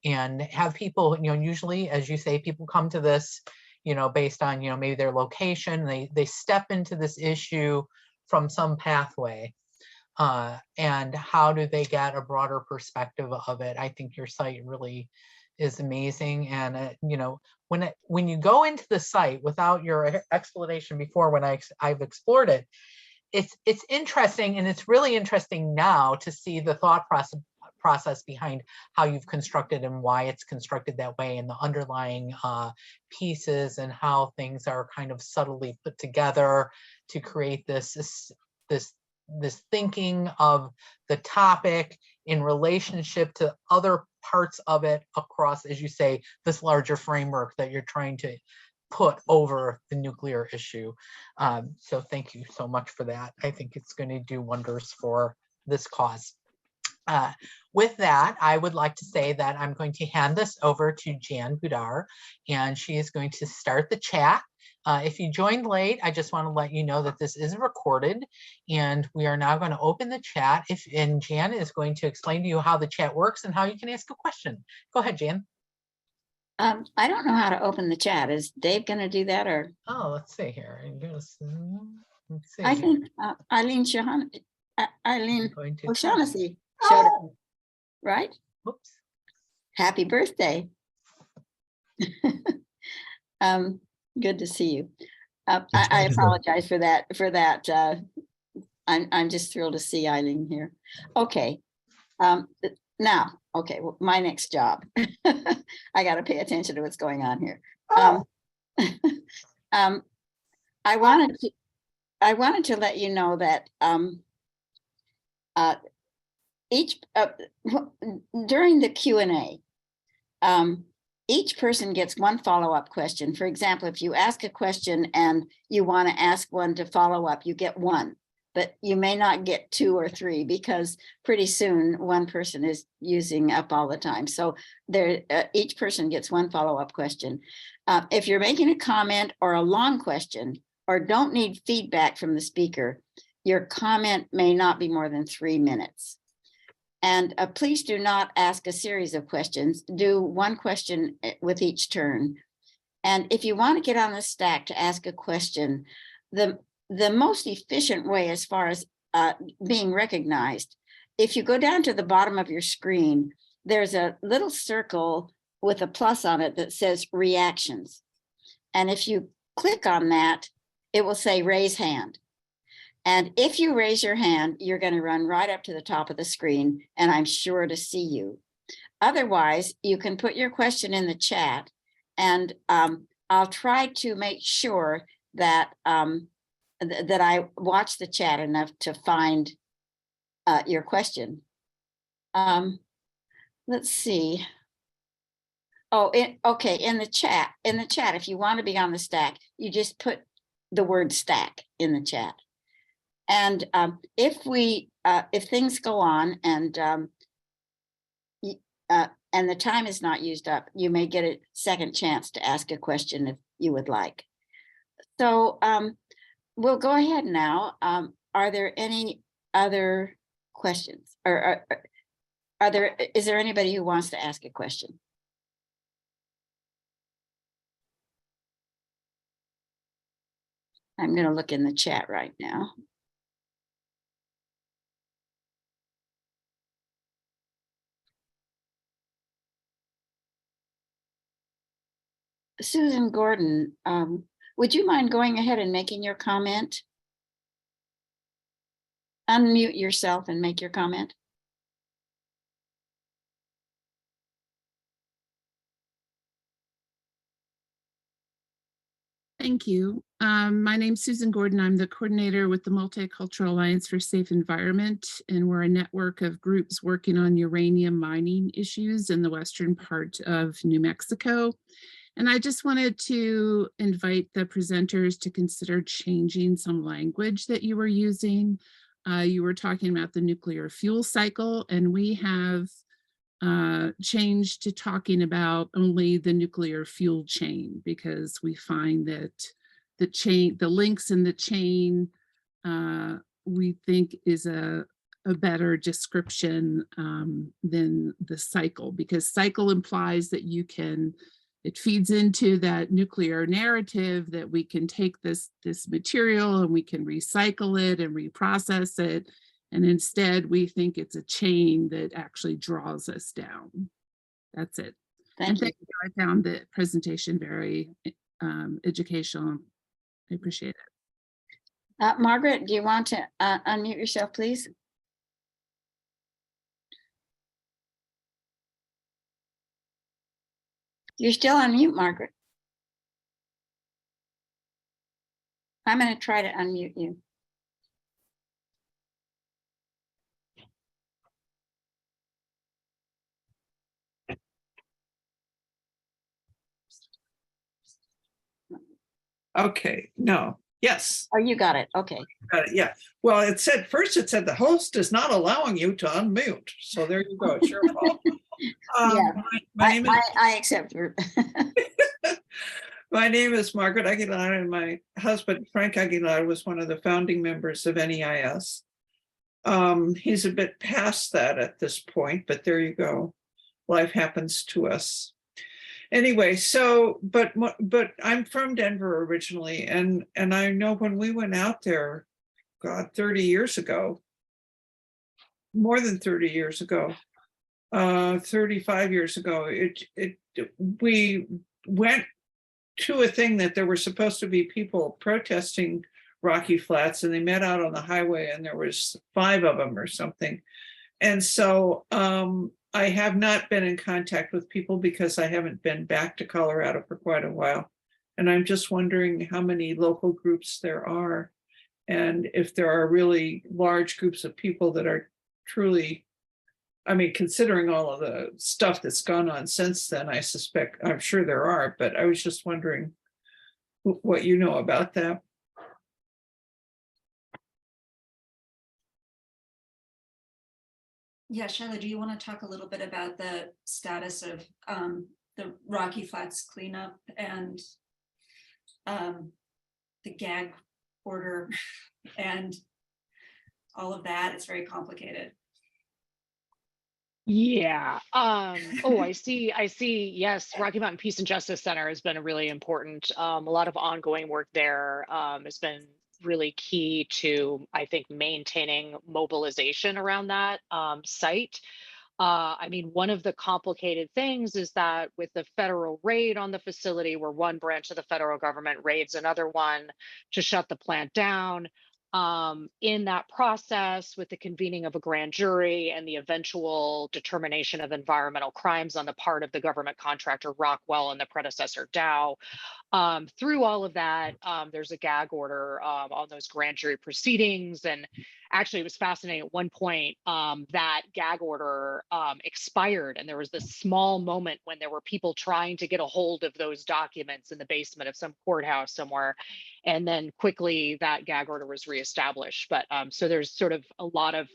and have people, usually, as you say, people come to this, based on, maybe their location, they step into this issue from some pathway. And how do they get a broader perspective of it? I think your site really is amazing. And, when you go into the site without your explanation before, when I've explored it, it's interesting, and it's really interesting now to see the thought process behind how you've constructed and why it's constructed that way, and the underlying pieces and how things are kind of subtly put together to create this thinking of the topic in relationship to other parts of it across, as you say, this larger framework that you're trying put over the nuclear issue. So thank you so much for that. I think it's going to do wonders for this cause. With that, I would like to say that I'm going to hand this over to Jan Budar, and she is going to start the chat. If you joined late, I just want to let you know that this is recorded, and we are now going to open the chat. And Jan is going to explain to you how the chat works and how you can ask a question. Go ahead, Jan. I don't know how to open the chat. Is Dave going to do that, or? Oh, let's see here. Let's see I here. think Eileen I'm going to O'Shaughnessy showed up, right? Whoops. Happy birthday. Good to see you. I apologize for that. I'm just thrilled to see Eileen here. Okay. Now, okay, well, my next job. I got to pay attention to what's going on here. I wanted to let you know that during the Q&A, each person gets one follow-up question. For example, if you ask a question and you want to ask one to follow up, you get one, but you may not get 2 or 3 because pretty soon one person is using up all the time. So each person gets one follow-up question. If you're making a comment or a long question or don't need feedback from the speaker, your comment may not be more than 3 minutes. And please do not ask a series of questions. Do one question with each turn. And if you want to get on the stack to ask a question, the most efficient way as far as being recognized, if you go down to the bottom of your screen, there's a little circle with a plus on it that says reactions. And if you click on that, it will say raise hand. And if you raise your hand, you're going to run right up to the top of the screen, and I'm sure to see you. Otherwise, you can put your question in the chat, and I'll try to make sure that that I watch the chat enough to find your question. Let's see. Oh, okay. In the chat, if you want to be on the stack, you just put the word stack in the chat. And if things go on and the time is not used up, you may get a second chance to ask a question if you would like. So we'll go ahead now. Are there any other questions, or is there anybody who wants to ask a question? I'm going to look in the chat right now. Susan Gordon, would you mind going ahead and making your comment? Unmute yourself and make your comment. Thank you. My name's Susan Gordon. I'm the coordinator with the Multicultural Alliance for Safe Environment, and we're a network of groups working on uranium mining issues in the western part of New Mexico. And I just wanted to invite the presenters to consider changing some language that you were using. You were talking about the nuclear fuel cycle, and we have changed to talking about only the nuclear fuel chain, because we find that the links in the chain, we think is a better description than the cycle, because cycle implies that it feeds into that nuclear narrative that we can take this material and we can recycle it and reprocess it. And instead, we think it's a chain that actually draws us down. That's it. Thank you. I found the presentation very educational. I appreciate it. Margaret, do you want to unmute yourself, please? You're still on mute, Margaret. I'm going to try to unmute you. Okay, no, yes, Oh, you got it. Okay. got it, yeah. Well, it said, first it said the host is not allowing you to unmute. So there you go, it's your fault. Yeah, My name is I accept. My name is Margaret Aguilar, and my husband, Frank Aguilar, was one of the founding members of NEIS. He's a bit past that at this point, but there you go. Life happens to us. Anyway, so, but I'm from Denver originally, and I know when we went out there, God, 30 years ago, more than 30 years ago, 35 years ago, we went to a thing that there were supposed to be people protesting Rocky Flats, and they met out on the highway, and there was 5 of them or something. And so I have not been in contact with people because I haven't been back to Colorado for quite a while. And I'm just wondering how many local groups there are, and if there are really large groups of people that are truly, I mean, considering all of the stuff that's gone on since then, I'm sure there are, but I was just wondering what you know about that. Yeah, Shiloh, do you want to talk a little bit about the status of the Rocky Flats cleanup and the gag order and all of that? It's very complicated. Yeah. Oh, I see. Yes, Rocky Mountain Peace and Justice Center has been a really important, a lot of ongoing work there has been really key to, I think, maintaining mobilization around that site. I mean, one of the complicated things is that with the federal raid on the facility, where one branch of the federal government raids another one to shut the plant down, in that process, with the convening of a grand jury and the eventual determination of environmental crimes on the part of the government contractor Rockwell and the predecessor Dow, through all of that, there's a gag order on those grand jury proceedings. And actually, it was fascinating. At one point, that gag order expired, and there was this small moment when there were people trying to get a hold of those documents in the basement of some courthouse somewhere. And then quickly that gag order was reestablished. But so there's sort of a lot of,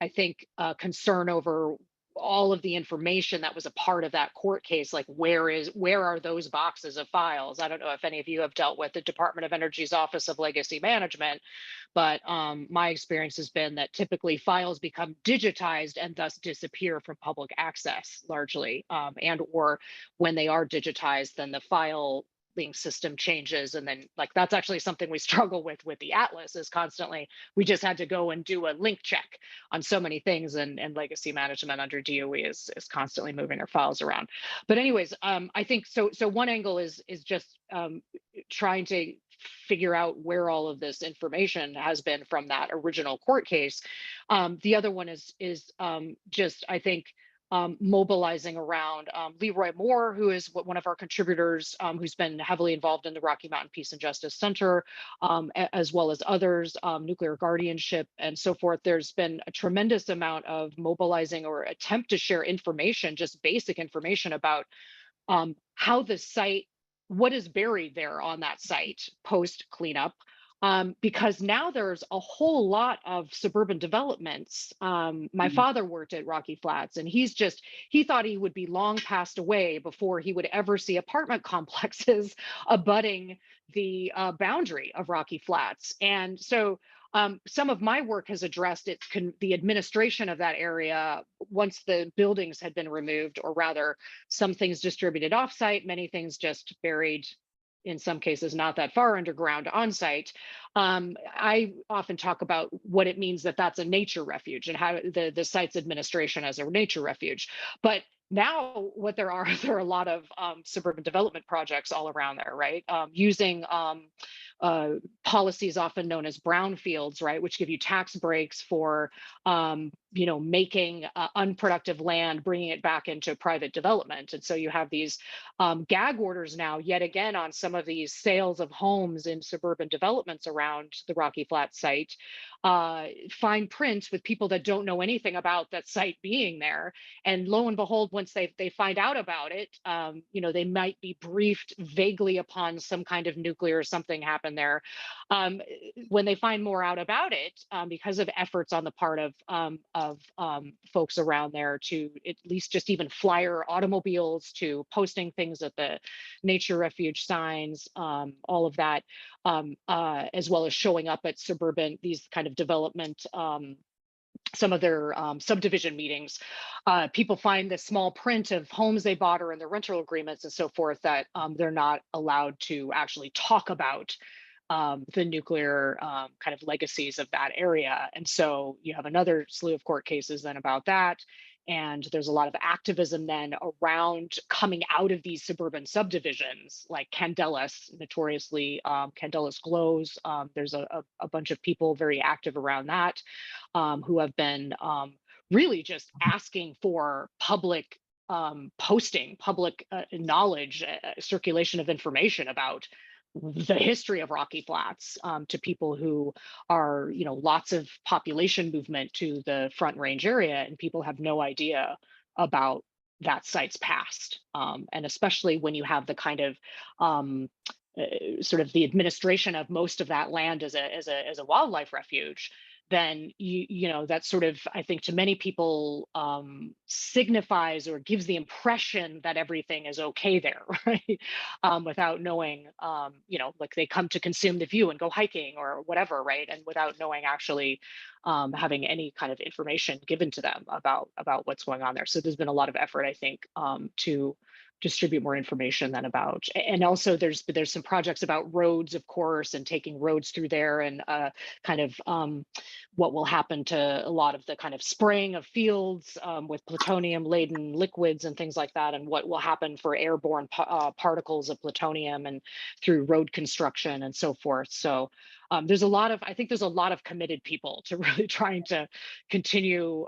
I think, concern over all of the information that was a part of that court case. Like, where are those boxes of files? I don't know if any of you have dealt with the Department of Energy's Office of Legacy Management, but my experience has been that typically files become digitized and thus disappear from public access largely, and or when they are digitized, then the file system changes, and then, like, that's actually something we struggle with the Atlas, is constantly, we just had to go and do a link check on so many things, and legacy management under DOE is constantly moving their files around. But anyways, I think so one angle is just trying to figure out where all of this information has been from that original court case. The other one is just, I think, mobilizing around Leroy Moore, who is one of our contributors, who's been heavily involved in the Rocky Mountain Peace and Justice Center, as well as others, nuclear guardianship and so forth. There's been a tremendous amount of mobilizing or attempt to share information, just basic information about how the site, what is buried there on that site post cleanup. Because now there's a whole lot of suburban developments. My father worked at Rocky Flats, and he thought he would be long passed away before he would ever see apartment complexes abutting the boundary of Rocky Flats. And so some of my work has addressed the administration of that area once the buildings had been removed, or rather, some things distributed offsite, many things just buried, in some cases not that far underground on site. I often talk about what it means that that's a nature refuge, and how the site's administration as a nature refuge. But now what there are a lot of suburban development projects all around there, right? Using policies often known as brownfields, right, which give you tax breaks for making unproductive land, bringing it back into private development. And so you have these gag orders now, yet again, on some of these sales of homes in suburban developments around the Rocky Flats site, fine print with people that don't know anything about that site being there. And lo and behold, once they find out about it, they might be briefed vaguely upon some kind of nuclear something happened there. When they find more out about it, because of efforts on the part of folks around there to at least just even flyer automobiles, to posting things at the nature refuge signs, all of that, as well as showing up at these kind of development, some of their subdivision meetings, people find this small print of homes they bought or in their rental agreements and so forth that they're not allowed to actually talk about the nuclear kind of legacies of that area. And so you have another slew of court cases then about that. And there's a lot of activism then around coming out of these suburban subdivisions, like Candelas, notoriously Candelas glows. There's a bunch of people very active around that who have been really just asking for public posting, public knowledge, circulation of information about the history of Rocky Flats to people who are, lots of population movement to the Front Range area, and people have no idea about that site's past. And especially when you have the kind of sort of the administration of most of that land as a wildlife refuge, then that sort of, I think, to many people signifies or gives the impression that everything is okay there, right? Without knowing, like they come to consume the view and go hiking or whatever, right? And without knowing actually having any kind of information given to them about what's going on there. So there's been a lot of effort, I think, to distribute more information than about, and also there's some projects about roads, of course, and taking roads through there, and kind of what will happen to a lot of the kind of spraying of fields with plutonium laden liquids and things like that, and what will happen for airborne particles of plutonium and through road construction and so forth. So there's a lot of committed people to really trying to continue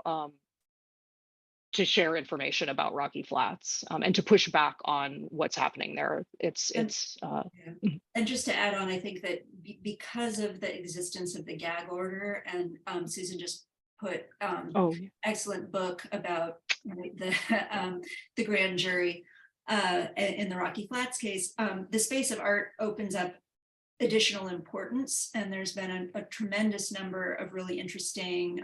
to share information about Rocky Flats and to push back on what's happening there. And just to add on, I think that because of the existence of the gag order, and Susan just put excellent book about the grand jury in the Rocky Flats case, the space of art opens up additional importance, and there's been a tremendous number of really interesting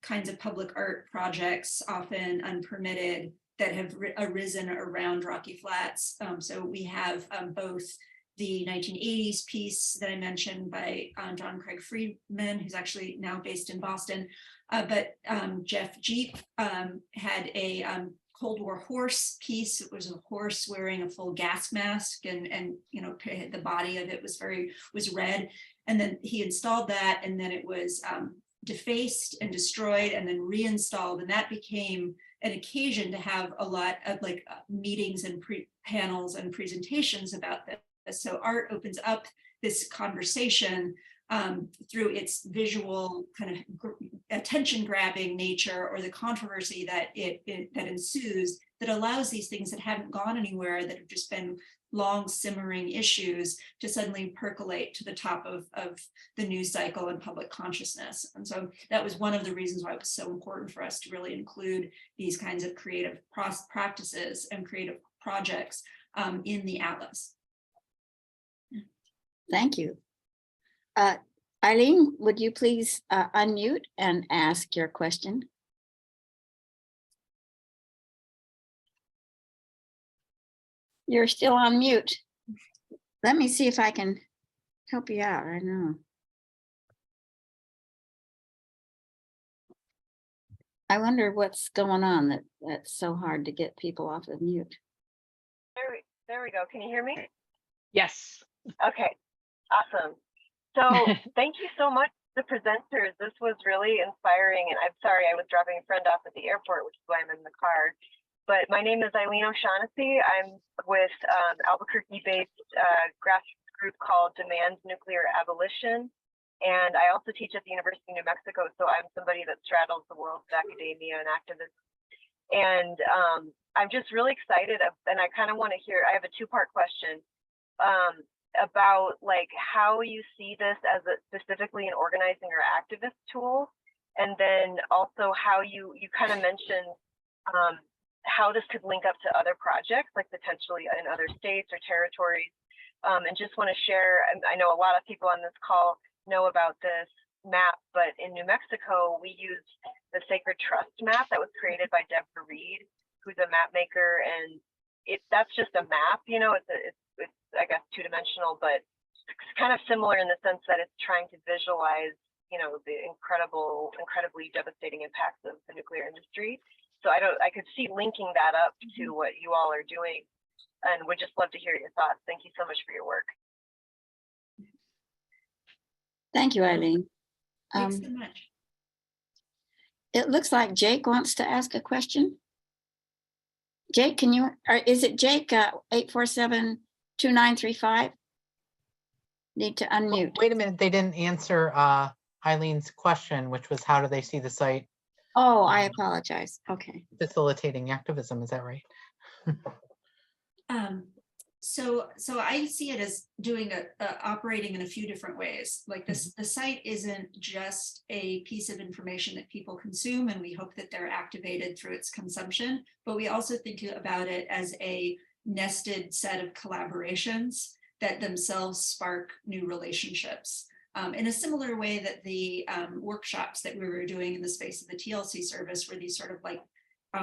kinds of public art projects, often unpermitted, that have arisen around Rocky Flats. So we have both the 1980s piece that I mentioned by John Craig Friedman, who's actually now based in Boston, but Jeff Jeep had a Cold War horse piece. It was a horse wearing a full gas mask, and the body of it was red, and then he installed that, and then it was defaced and destroyed and then reinstalled, and that became an occasion to have a lot of meetings and panels and presentations about this. So art opens up this conversation through its visual kind of attention-grabbing nature, or the controversy that that ensues, that allows these things that haven't gone anywhere, that have just been long simmering issues, to suddenly percolate to the top of the news cycle and public consciousness. And so that was one of the reasons why it was so important for us to really include these kinds of creative practices and creative projects in the atlas. Thank you. Eileen, would you please unmute and ask your question? You're still on mute. Let me see if I can help you out. I know. I wonder what's going on that's so hard to get people off of mute. There we go. Can you hear me? yes. Okay, awesome. So thank you so much to the presenters. This was really inspiring, and I'm sorry I was dropping a friend off at the airport, which is why I'm in the car. But my name is Eileen O'Shaughnessy. I'm with Albuquerque-based grassroots group called Demand Nuclear Abolition. And I also teach at the University of New Mexico, so I'm somebody that straddles the world of academia and activism. And I'm just really excited, and I kind of want to hear, I have a two-part question about like how you see this as specifically an organizing or activist tool. And then also how you kind of mentioned how this could link up to other projects, like potentially in other states or territories. And just want to share, I know a lot of people on this call know about this map, but in New Mexico, we used the Sacred Trust map that was created by Deborah Reed, who's a map maker. And that's just a map, you know, it's I guess two-dimensional, but it's kind of similar in the sense that it's trying to visualize, you know, the incredibly devastating impacts of the nuclear industry. So I could see linking that up to what you all are doing, and would just love to hear your thoughts. Thank you so much for your work. Thank you, Eileen. Thanks so much. It looks like Jake wants to ask a question. Jake, can you, or is it Jake 847-2935? Need to unmute. Wait a minute, they didn't answer Eileen's question, which was how do they see the site Oh, I apologize. Okay. facilitating activism? Is that right? So I see it as doing operating in a few different ways. Like this, the site isn't just a piece of information that people consume, and we hope that they're activated through its consumption, but we also think about it as a nested set of collaborations that themselves spark new relationships. In a similar way that the workshops that we were doing in the space of the TLC service were these sort of like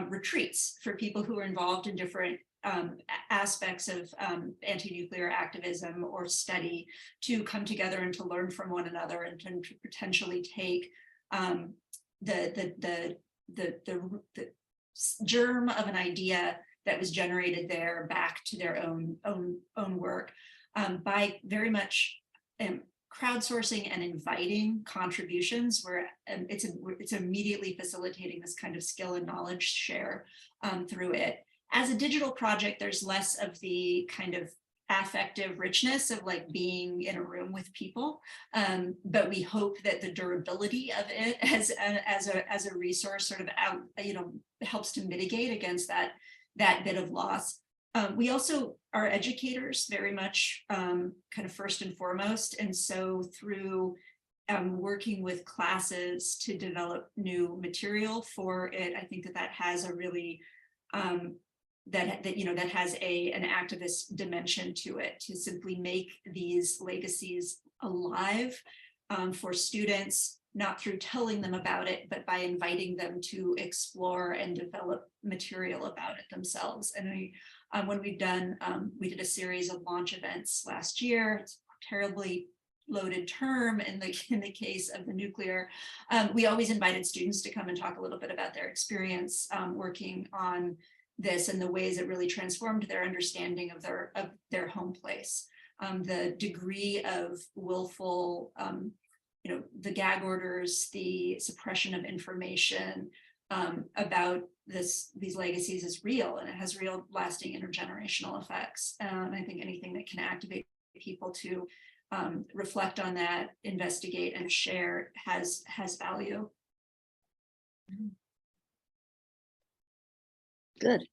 retreats for people who are involved in different aspects of anti-nuclear activism or study, to come together and to learn from one another, and to potentially take the germ of an idea that was generated there back to their own work by very much crowdsourcing and inviting contributions, where it's immediately facilitating this kind of skill and knowledge share through it. As a digital project, there's less of the kind of affective richness of like being in a room with people, but we hope that the durability of it as a resource sort of helps to mitigate against that bit of loss. We also are educators very much kind of first and foremost, and so through working with classes to develop new material for it, I think that has a really that has an activist dimension to it, to simply make these legacies alive for students, not through telling them about it, but by inviting them to explore and develop material about it themselves. And when we've done, we did a series of launch events last year. It's a terribly loaded term in the case of the nuclear. We always invited students to come and talk a little bit about their experience working on this and the ways it really transformed their understanding of their home place. The degree of willful, the gag orders, the suppression of information about these legacies is real, and it has real lasting intergenerational effects. I think anything that can activate people to reflect on that, investigate, and share has value. Good.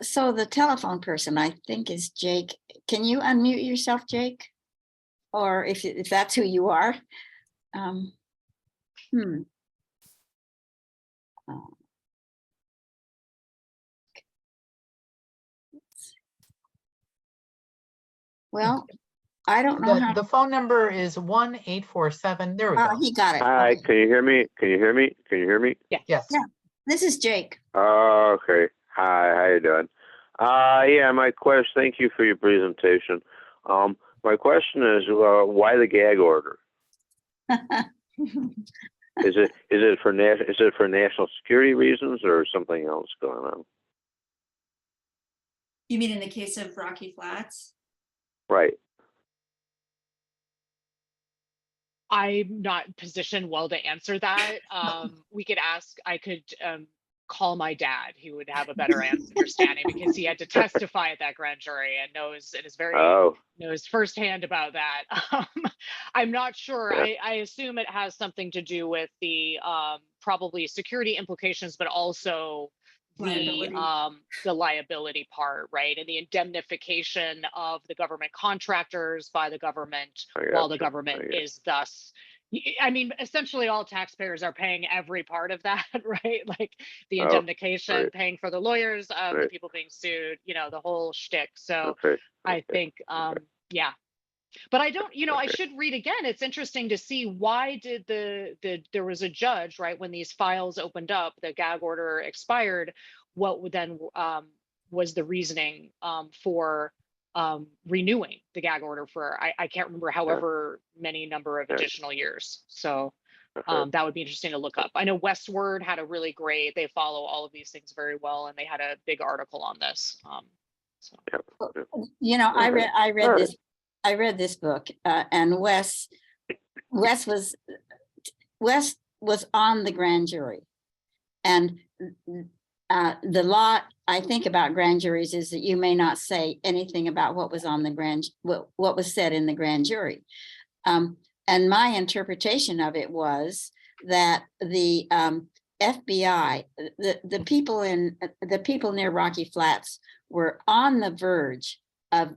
So the telephone person, I think, is Jake. Can you unmute yourself, Jake? Or if that's who you are? Well, I don't know how. The phone number is 1-847. There we go. He got it. Hi, Okay. can you hear me? Can you hear me? Can you hear me? Yes. Yeah. This is Jake. Oh, okay. Hi, how you doing? Yeah, my question, thank you for your presentation. My question is, why the gag order? Is it for national security reasons or something else going on? You mean in the case of Rocky Flats? Right. I'm not positioned well to answer that. We could ask, I could call my dad. He would have a better understanding because he had to testify at that grand jury and is very Oh, knows firsthand about that. I'm not sure. yeah. I assume it has something to do with the probably security implications, but also Liability. the liability part, right? And the indemnification of the government contractors by the government while the gotcha. government is thus, I mean, essentially all taxpayers are paying every part of that, right? Like the Oh, indemnification, right. paying for the lawyers of the Right. people being sued, you know, the whole shtick. So Okay. I think, yeah. But I don't, you know, I Okay. should read again. It's interesting to see why did there was a judge, right, when these files opened up, the gag order expired, what would then was the reasoning for renewing the gag order for, I can't remember, however many number of Yeah. additional years. So Okay. that would be interesting to look up. I know Westward had a really great, they follow all of these things very well, and they had a big article on this. So. Yep. You know, I read All this. I read this book, and Wes was on the grand jury, and the law I think about grand juries is that you may not say anything about what was on the what was said in the grand jury, and my interpretation of it was that the FBI, the people near Rocky Flats were on the verge of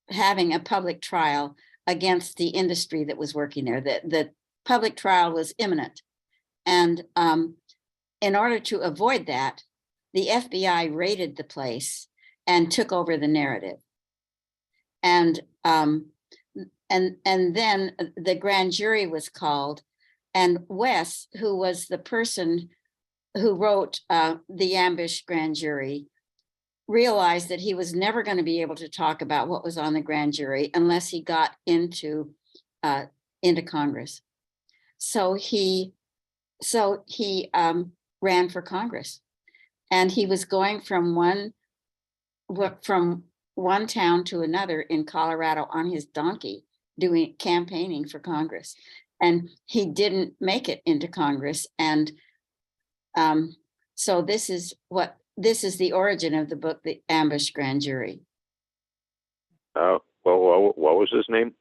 having a public trial against the industry that was working there. The public trial was imminent. And in order to avoid that, the FBI raided the place and took over the narrative. And then the grand jury was called, and Wes, who was the person who wrote the ambush grand jury, realized that he was never going to be able to talk about what was on the grand jury unless he got into Congress. So he ran for Congress, and he was going from one town to another in Colorado on his donkey, campaigning for Congress, and he didn't make it into Congress. And so this is the origin of the book, The Ambush Grand Jury. Oh, well, what was his name?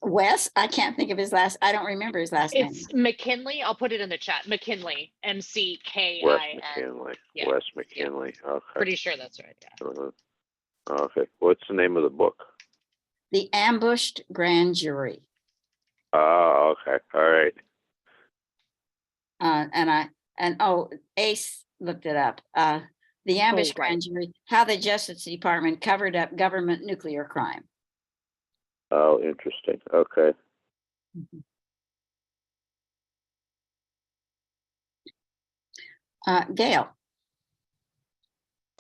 Wes, I can't think of his last, I don't remember his last name. It's McKinley. I'll put it in the chat. McKinley, Wes McKinley. McKinley. Yeah. Wes McKinley. Okay. Pretty sure that's right. Yeah. Okay. What's the name of the book? The Ambushed Grand Jury. Oh, okay. All right. Ace looked it up. The Ambush Grand Jury, how the Justice Department covered up government nuclear crime. Oh, interesting. Okay. Gail.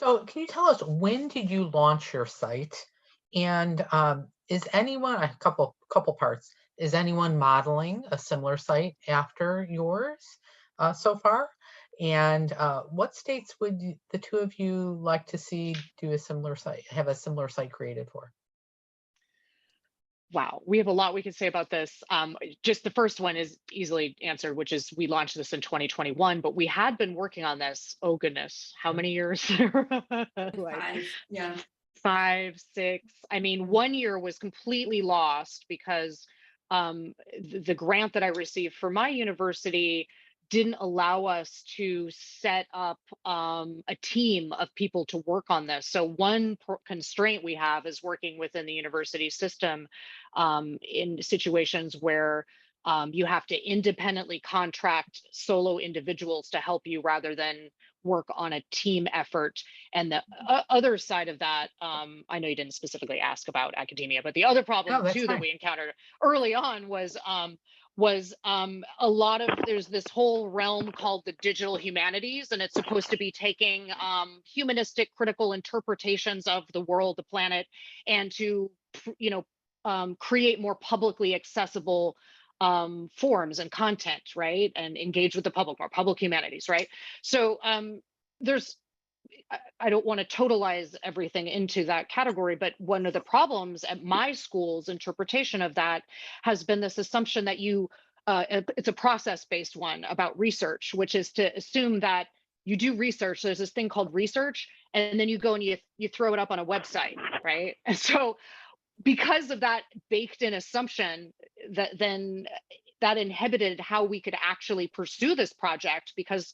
So can you tell us, when did you launch your site? And is anyone, a couple parts, is anyone modeling a similar site after yours so far? And what states would the two of you like to see do a similar site, have a similar site created for? Wow, we have a lot we can say about this. Just the first one is easily answered, which is we launched this in 2021, but we had been working on this, oh goodness, how many years? Like 5, 5, 6. I mean, 1 year was completely lost because the grant that I received for my university didn't allow us to set up a team of people to work on this. So one constraint we have is working within the university system in situations where you have to independently contract solo individuals to help you rather than work on a team effort. And the other side of that, I know you didn't specifically ask about academia, but the other problem too that we encountered early on was a lot of, there's this whole realm called the digital humanities, and it's supposed to be taking humanistic critical interpretations of the world, the planet, and to, create more publicly accessible forms and content, right? And engage with the public, more public humanities, right? So I don't want to totalize everything into that category, but one of the problems at my school's interpretation of that has been this assumption that it's a process-based one about research, which is to assume that you do research. There's this thing called research, and then you go and you throw it up on a website, right? And so because of that baked in assumption, that inhibited how we could actually pursue this project, because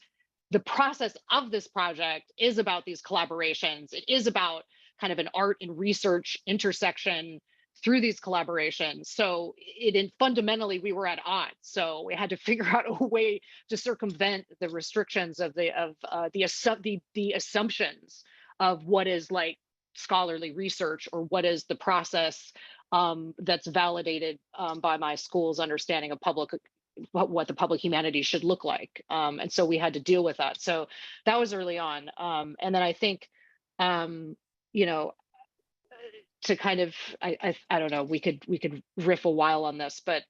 the process of this project is about these collaborations. It is about kind of an art and research intersection through these collaborations. So fundamentally we were at odds. So we had to figure out a way to circumvent the restrictions of the assumptions of what is like scholarly research, or what is the process that's validated by my school's understanding of what the public humanities should look like. And so we had to deal with that. So that was early on. And then I think, you know, to kind of, I don't know, we could riff a while on this, but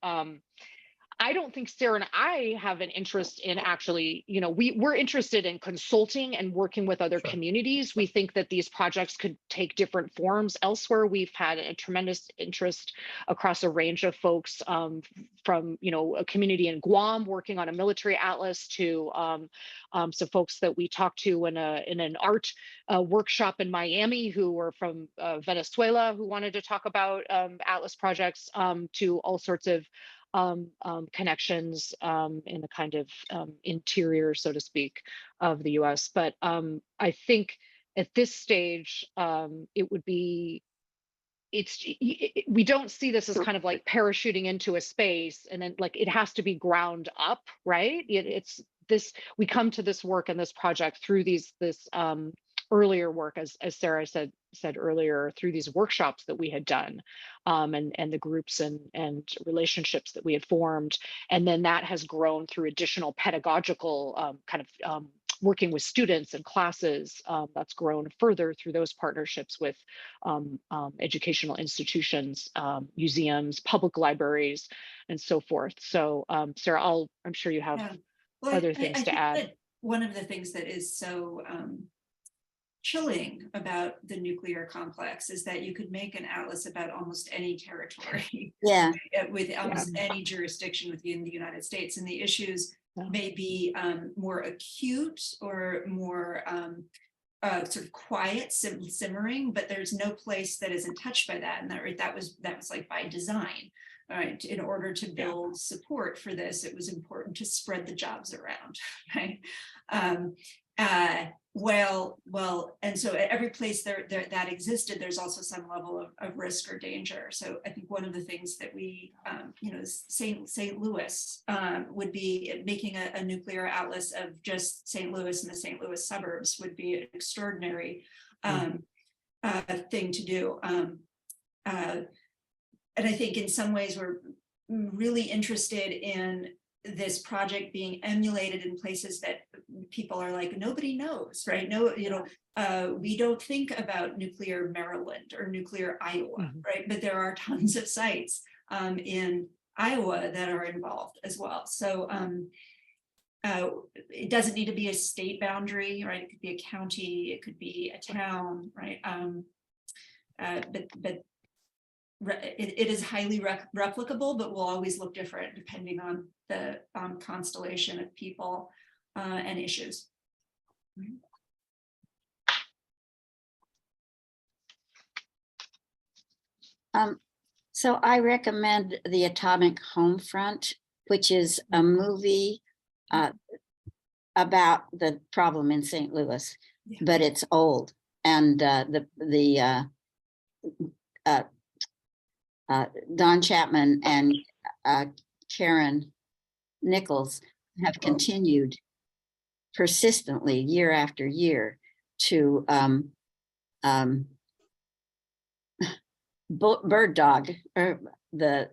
I don't think Sarah and I have an interest in actually, you know, we're interested in consulting and working with other communities. We think that these projects could take different forms elsewhere. We've had a tremendous interest across a range of folks, from, you know, a community in Guam working on a military atlas to some folks that we talked to in an art workshop in Miami who were from Venezuela who wanted to talk about atlas projects, to all sorts of connections in the kind of interior, so to speak, of the US. But I think at this stage, it would be, we don't see this as kind of like parachuting into a space and then like it has to be ground up, right? It's this, we come to this work and this project through this earlier work, as Sarah said earlier, through these workshops that we had done, and the groups and relationships that we had formed. And then that has grown through additional pedagogical kind of working with students and classes. That's grown further through those partnerships with educational institutions, museums, public libraries, and so forth. So Sarah, I'm sure you have other things to add. One of the things that is so chilling about the nuclear complex is that you could make an atlas about almost any territory, with almost any jurisdiction within the United States, and the issues may be more acute or more sort of quiet, simmering, but there's no place that isn't touched by that, and that was like by design. All right, in order to build support for this, it was important to spread the jobs around, right? And so at every place there that existed, there's also some level of risk or danger. So I think one of the things that we, you know, St. Louis would be making a nuclear atlas of just St. Louis and the St. Louis suburbs would be an extraordinary thing to do. And I think in some ways we're really interested in this project being emulated in places that people are like, nobody knows, right? No, you know, we don't think about nuclear Maryland or nuclear Iowa, right? But there are tons of sites in Iowa that are involved as well. So it doesn't need to be a state boundary, right? It could be a county, it could be a town, right? But it is highly replicable, but will always look different depending on the constellation of people and issues. So I recommend The Atomic Homefront, which is a movie about the problem in St. Louis, but it's old. And Don Chapman and Karen Nichols have continued persistently year after year to bird dog the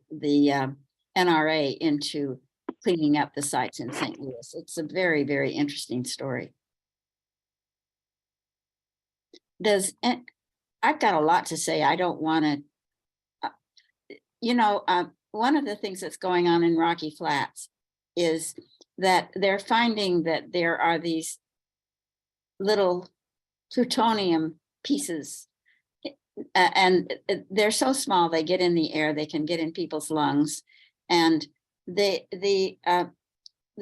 NRA into cleaning up the sites in St. Louis. It's a very, very interesting story. I've got a lot to say. I don't want to, you know, one of the things that's going on in Rocky Flats is that they're finding that there are these little plutonium pieces, and they're so small, they get in the air, they can get in people's lungs, and the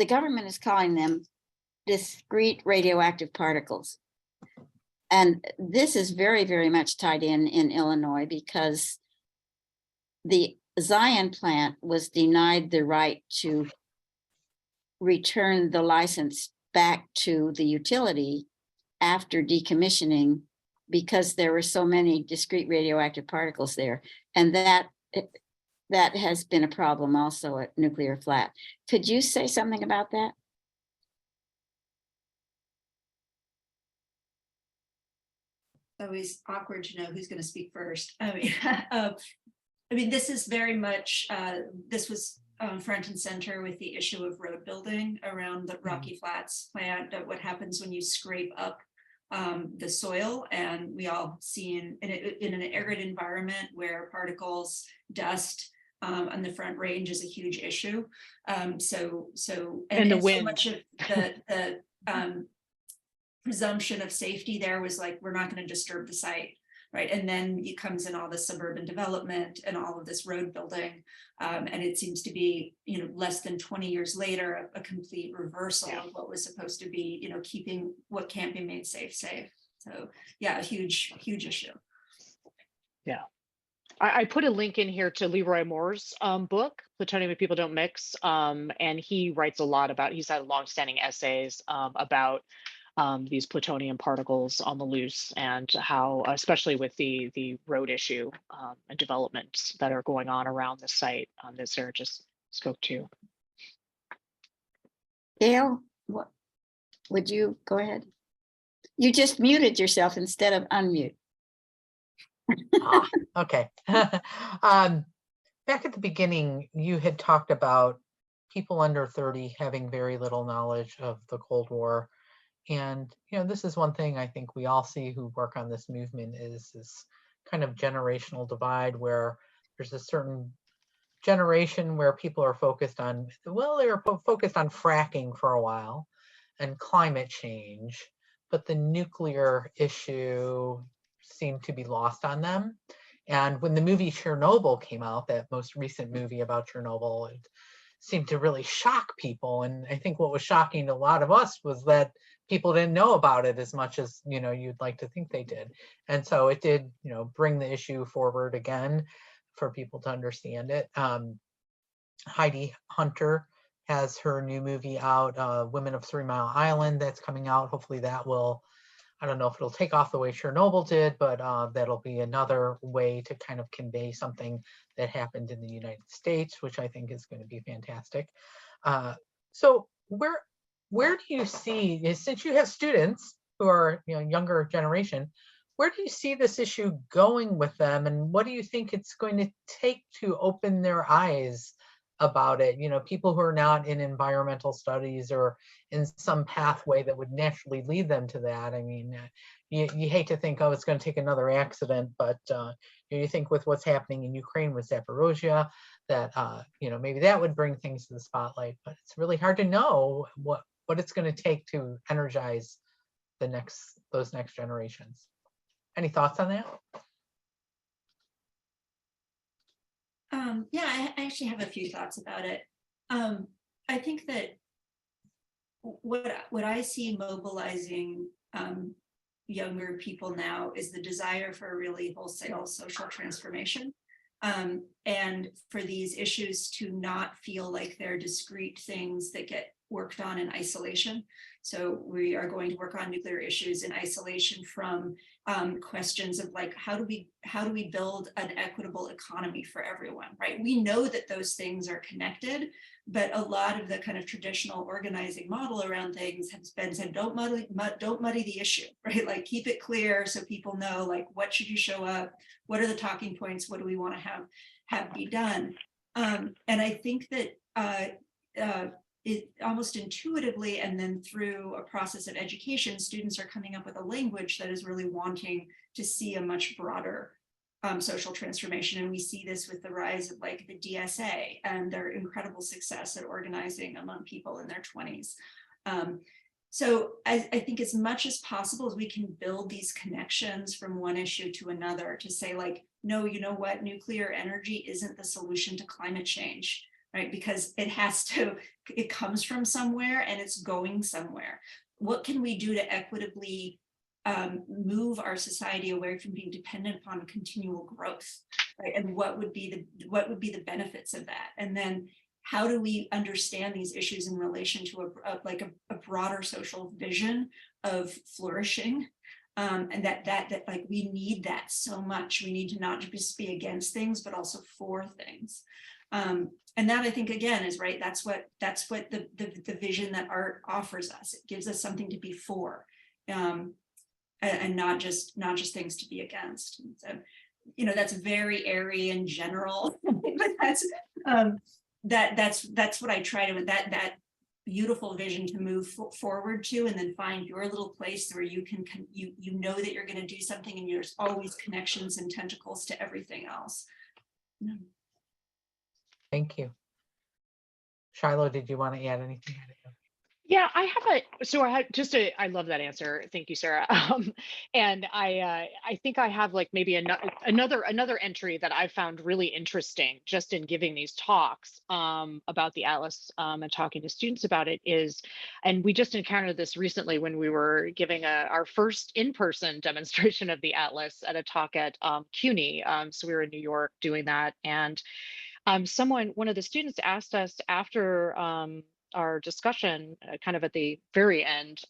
government is calling them discrete radioactive particles. And this is very, very much tied in Illinois because the Zion plant was denied the right to return the license back to the utility after decommissioning because there were so many discrete radioactive particles there. And that has been a problem also at Nuclear Flat. Could you say something about that? Always awkward to know who's going to speak first. I mean, this is very much, this was front and center with the issue of road building around the Rocky Flats plant, what happens when you scrape up the soil. And we all see in an arid environment where particles, dust on the Front Range is a huge issue. And the wind. So much of the presumption of safety there was like, we're not going to disturb the site, right? And then it comes in all the suburban development and all of this road building. And it seems to be, less than 20 years later, a complete reversal of what was supposed to be, keeping what can't be made safe. So yeah, a huge, huge issue. Yeah. I put a link in here to Leroy Moore's book, Plutonium and People Don't Mix. And he writes a lot about, he's had longstanding essays about these plutonium particles on the loose and how, especially with the road issue and developments that are going on around the site that Sarah just spoke to. Gail, what would you go ahead? You just muted yourself instead of unmute. Okay. Back at the beginning, you had talked about people under 30 having very little knowledge of the Cold War. And, this is one thing I think we all see who work on this movement is this kind of generational divide where there's a certain generation where people are focused on, well, they were focused on fracking for a while and climate change, but the nuclear issue seemed to be lost on them. And when the movie Chernobyl came out, that most recent movie about Chernobyl, it seemed to really shock people. And I think what was shocking to a lot of us was that people didn't know about it as much as, you'd like to think they did. And so it did, bring the issue forward again for people to understand it. Heidi Hunter has her new movie out, Women of 3 Mile Island, that's coming out. Hopefully that will, I don't know if it'll take off the way Chernobyl did, but that'll be another way to kind of convey something that happened in the United States, which I think is going to be fantastic. So where do you see, since you have students who are younger generation, where do you see this issue going with them, and what do you think it's going to take to open their eyes about it? People who are not in environmental studies or in some pathway that would naturally lead them to that. I mean, you hate to think, oh, it's going to take another accident, but you think with what's happening in Ukraine with Zaporozhye, that maybe that would bring things to the spotlight. But it's really hard to know what it's going to take to energize those next generations. Any thoughts on that? Yeah, I actually have a few thoughts about it. I think that what I see mobilizing younger people now is the desire for a really wholesale social transformation, and for these issues to not feel like they're discrete things that get worked on in isolation. So we are going to work on nuclear issues in isolation from questions of like, how do we build an equitable economy for everyone, right? We know that those things are connected, but a lot of the kind of traditional organizing model around things has been said, don't muddy the issue, right? Like keep it clear so people know like what should you show up, what are the talking points, what do we want to have be done, and I think that it almost intuitively and then through a process of education, students are coming up with a language that is really wanting to see a much broader social transformation. And we see this with the rise of like the DSA and their incredible success at organizing among people in their 20s. So I think as much as possible as we can build these connections from one issue to another to say like, no, you know what, nuclear energy isn't the solution to climate change. right? Because it comes from somewhere and it's going somewhere. What can we do to equitably move our society away from being dependent upon continual growth, right? And what would be the benefits of that? And then how do we understand these issues in relation to a broader social vision of flourishing? And that like we need that so much. We need to not just be against things, but also for things. And that, I think, again, is right. That's what the vision that art offers us. It gives us something to be for, and not just things to be against. And so, you know, that's very airy and general, but that's what I try to, that beautiful vision to move forward to, and then find your little place where you can you know that you're going to do something, and there's always connections and tentacles to everything else. Thank you. Shiloh, did you want to add anything? Yeah, I love that answer. Thank you, Sarah. And I think I have like maybe another entry that I found really interesting just in giving these talks about the Atlas and talking to students about it is, and we just encountered this recently when we were giving our first in-person demonstration of the Atlas at a talk at CUNY. So we were in New York doing that, and one of the students asked us after our discussion, kind of at the very end,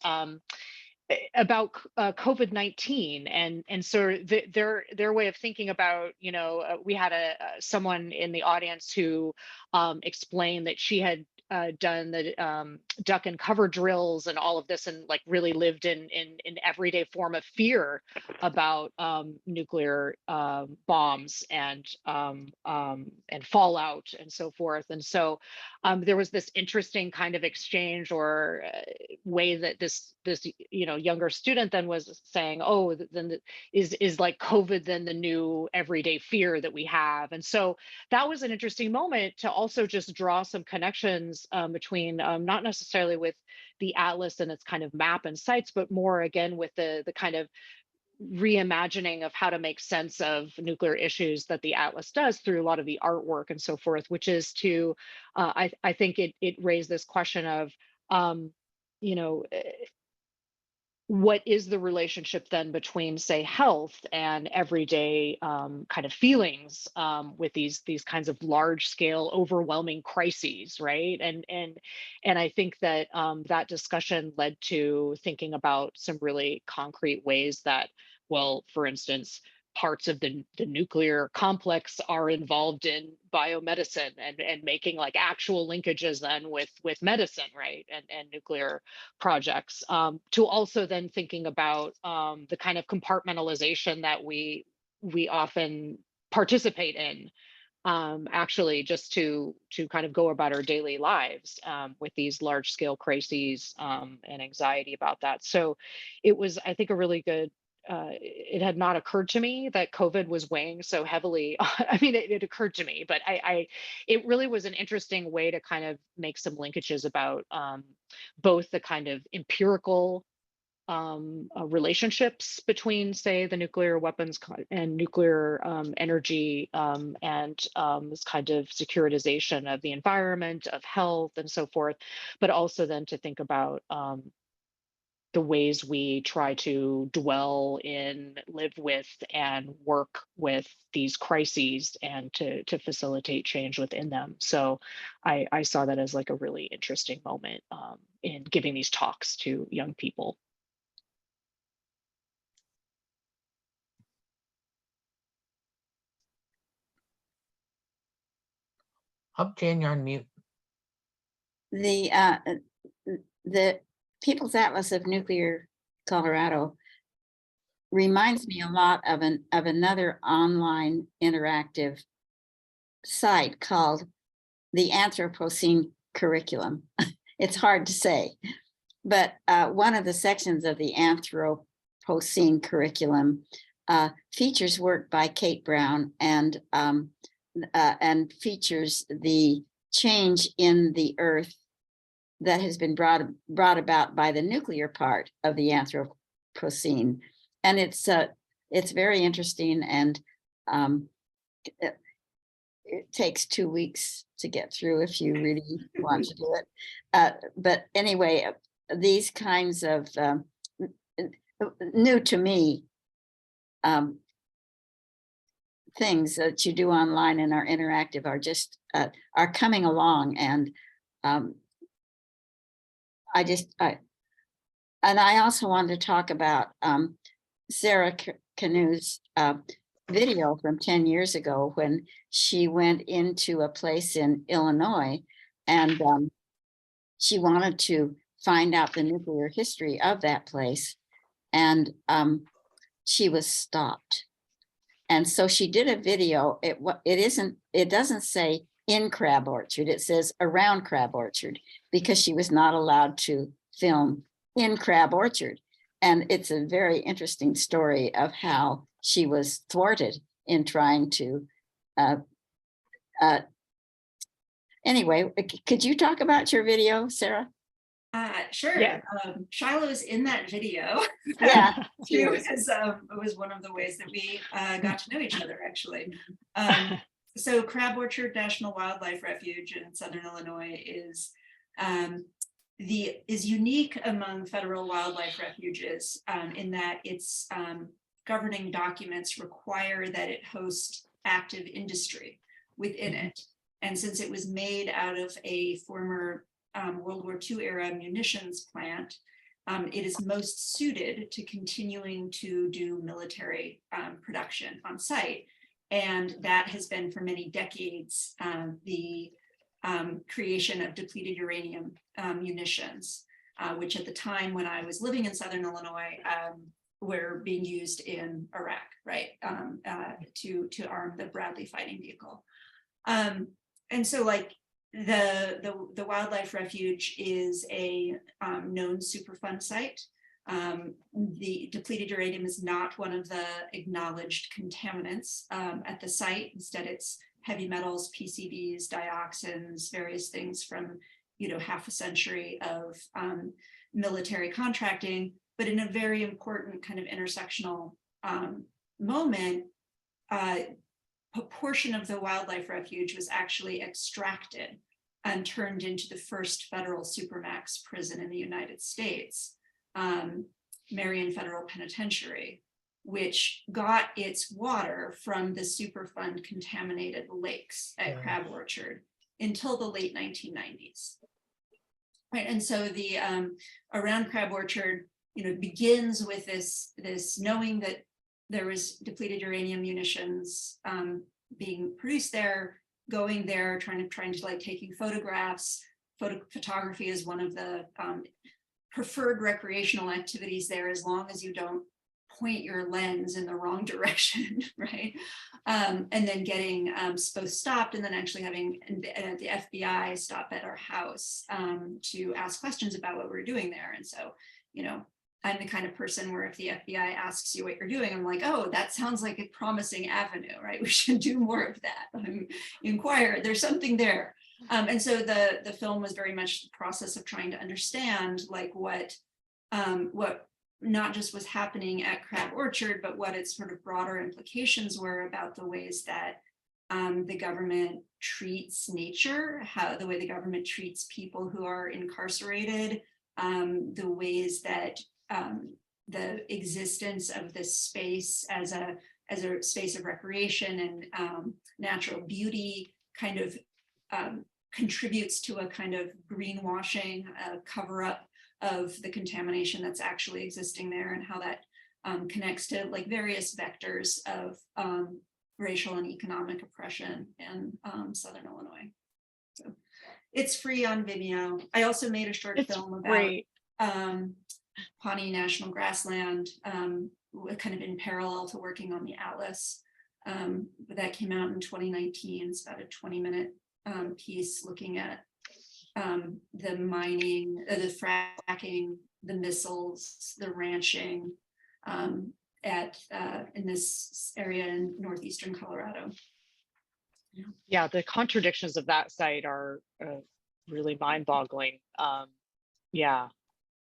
about COVID-19, and so their way of thinking about, you know, we had someone in the audience who explained that she had done the duck and cover drills and all of this, and like really lived in everyday form of fear about nuclear bombs and fallout and so forth. And so there was this interesting kind of exchange or way that this you know younger student then was saying, oh, then is like COVID then the new everyday fear that we have. And so that was an interesting moment to also just draw some connections between not necessarily with the Atlas and its kind of map and sites, but more again with the kind of reimagining of how to make sense of nuclear issues that the Atlas does through a lot of the artwork and so forth, which is to, I think it raised this question of, you know, what is the relationship then between, say, health and everyday kind of feelings with these kinds of large scale, overwhelming crises, right? And I think that that discussion led to thinking about some really concrete ways that, well, for instance, parts of the nuclear complex are involved in biomedicine and making like actual linkages then with medicine, right, and nuclear projects, to also then thinking about the kind of compartmentalization that we often participate in, actually just to kind of go about our daily lives with these large scale crises and anxiety about that. So it was, I think, a really good, it had not occurred to me that COVID was weighing so heavily. I mean, it occurred to me, but it really was an interesting way to kind of make some linkages about both the kind of empirical relationships between, say, the nuclear weapons and nuclear energy, and this kind of securitization of the environment, of health, and so forth, but also then to think about the ways we try to dwell in, live with, and work with these crises and to facilitate change within them. So I saw that as like a really interesting moment in giving these talks to young people. Jan, you're on mute. The People's Atlas of Nuclear Colorado reminds me a lot of another online interactive site called the Anthropocene Curriculum. It's hard to say, but one of the sections of the Anthropocene Curriculum features work by Kate Brown and features the change in the Earth that has been brought about by the nuclear part of the Anthropocene, and it's very interesting, and it takes 2 weeks to get through if you really want to do it. But anyway, these kinds of new to me things that you do online and are interactive are just are coming along, and I also wanted to talk about Sarah Kanouse's video from 10 years ago when she went into a place in Illinois, and she wanted to find out the nuclear history of that place, and she was stopped. And so she did a video. It doesn't say in Crab Orchard, it says around Crab Orchard, because she was not allowed to film in Crab Orchard. And it's a very interesting story of how she was thwarted in trying to, anyway, could you talk about your video, Sarah? Sure. Yeah. Shiloh's in that video. Yeah. It was one of the ways that we got to know each other, actually. So Crab Orchard National Wildlife Refuge in Southern Illinois is unique among federal wildlife refuges in that its governing documents require that it host active industry within it. And since it was made out of a former World War II era munitions plant, it is most suited to continuing to do military production on site. And that has been for many decades the creation of depleted uranium munitions, which at the time when I was living in Southern Illinois were being used in Iraq, right, to arm the Bradley fighting vehicle. And so like the wildlife refuge is a known Superfund site. The depleted uranium is not one of the acknowledged contaminants at the site. Instead, it's heavy metals, PCBs, dioxins, various things from, half a century of military contracting. But in a very important kind of intersectional moment, a portion of the wildlife refuge was actually extracted and turned into the first federal supermax prison in the United States, Marion Federal Penitentiary, which got its water from the Superfund contaminated lakes at Crab Orchard until the late 1990s. Right, and so the around Crab Orchard, begins with this knowing that there was depleted uranium munitions being produced there, going there, trying to like taking photographs. Photography is one of the preferred recreational activities there, as long as you don't point your lens in the wrong direction, right? And then getting both stopped and then actually having the FBI stop at our house to ask questions about what we're doing there. And so, I'm the kind of person where if the FBI asks you what you're doing, I'm like, oh, that sounds like a promising avenue, right? We should do more of that. Inquire, there's something there. And so the film was very much the process of trying to understand like what not just was happening at Crab Orchard, but what its sort of broader implications were about the ways that the government treats nature, the way the government treats people who are incarcerated, the ways that the existence of this space as a space of recreation and natural beauty kind of contributes to a kind of greenwashing, cover-up of the contamination that's actually existing there, and how that connects to like various vectors of racial and economic oppression in Southern Illinois. So it's free on Vimeo. I also made a short film about Pawnee National Grassland, kind of in parallel to working on the Atlas. That came out in 2019. It's about a 20-minute piece looking at the mining, the fracking, the missiles, the ranching in this area in northeastern Colorado. Yeah, the contradictions of that site are really mind-boggling.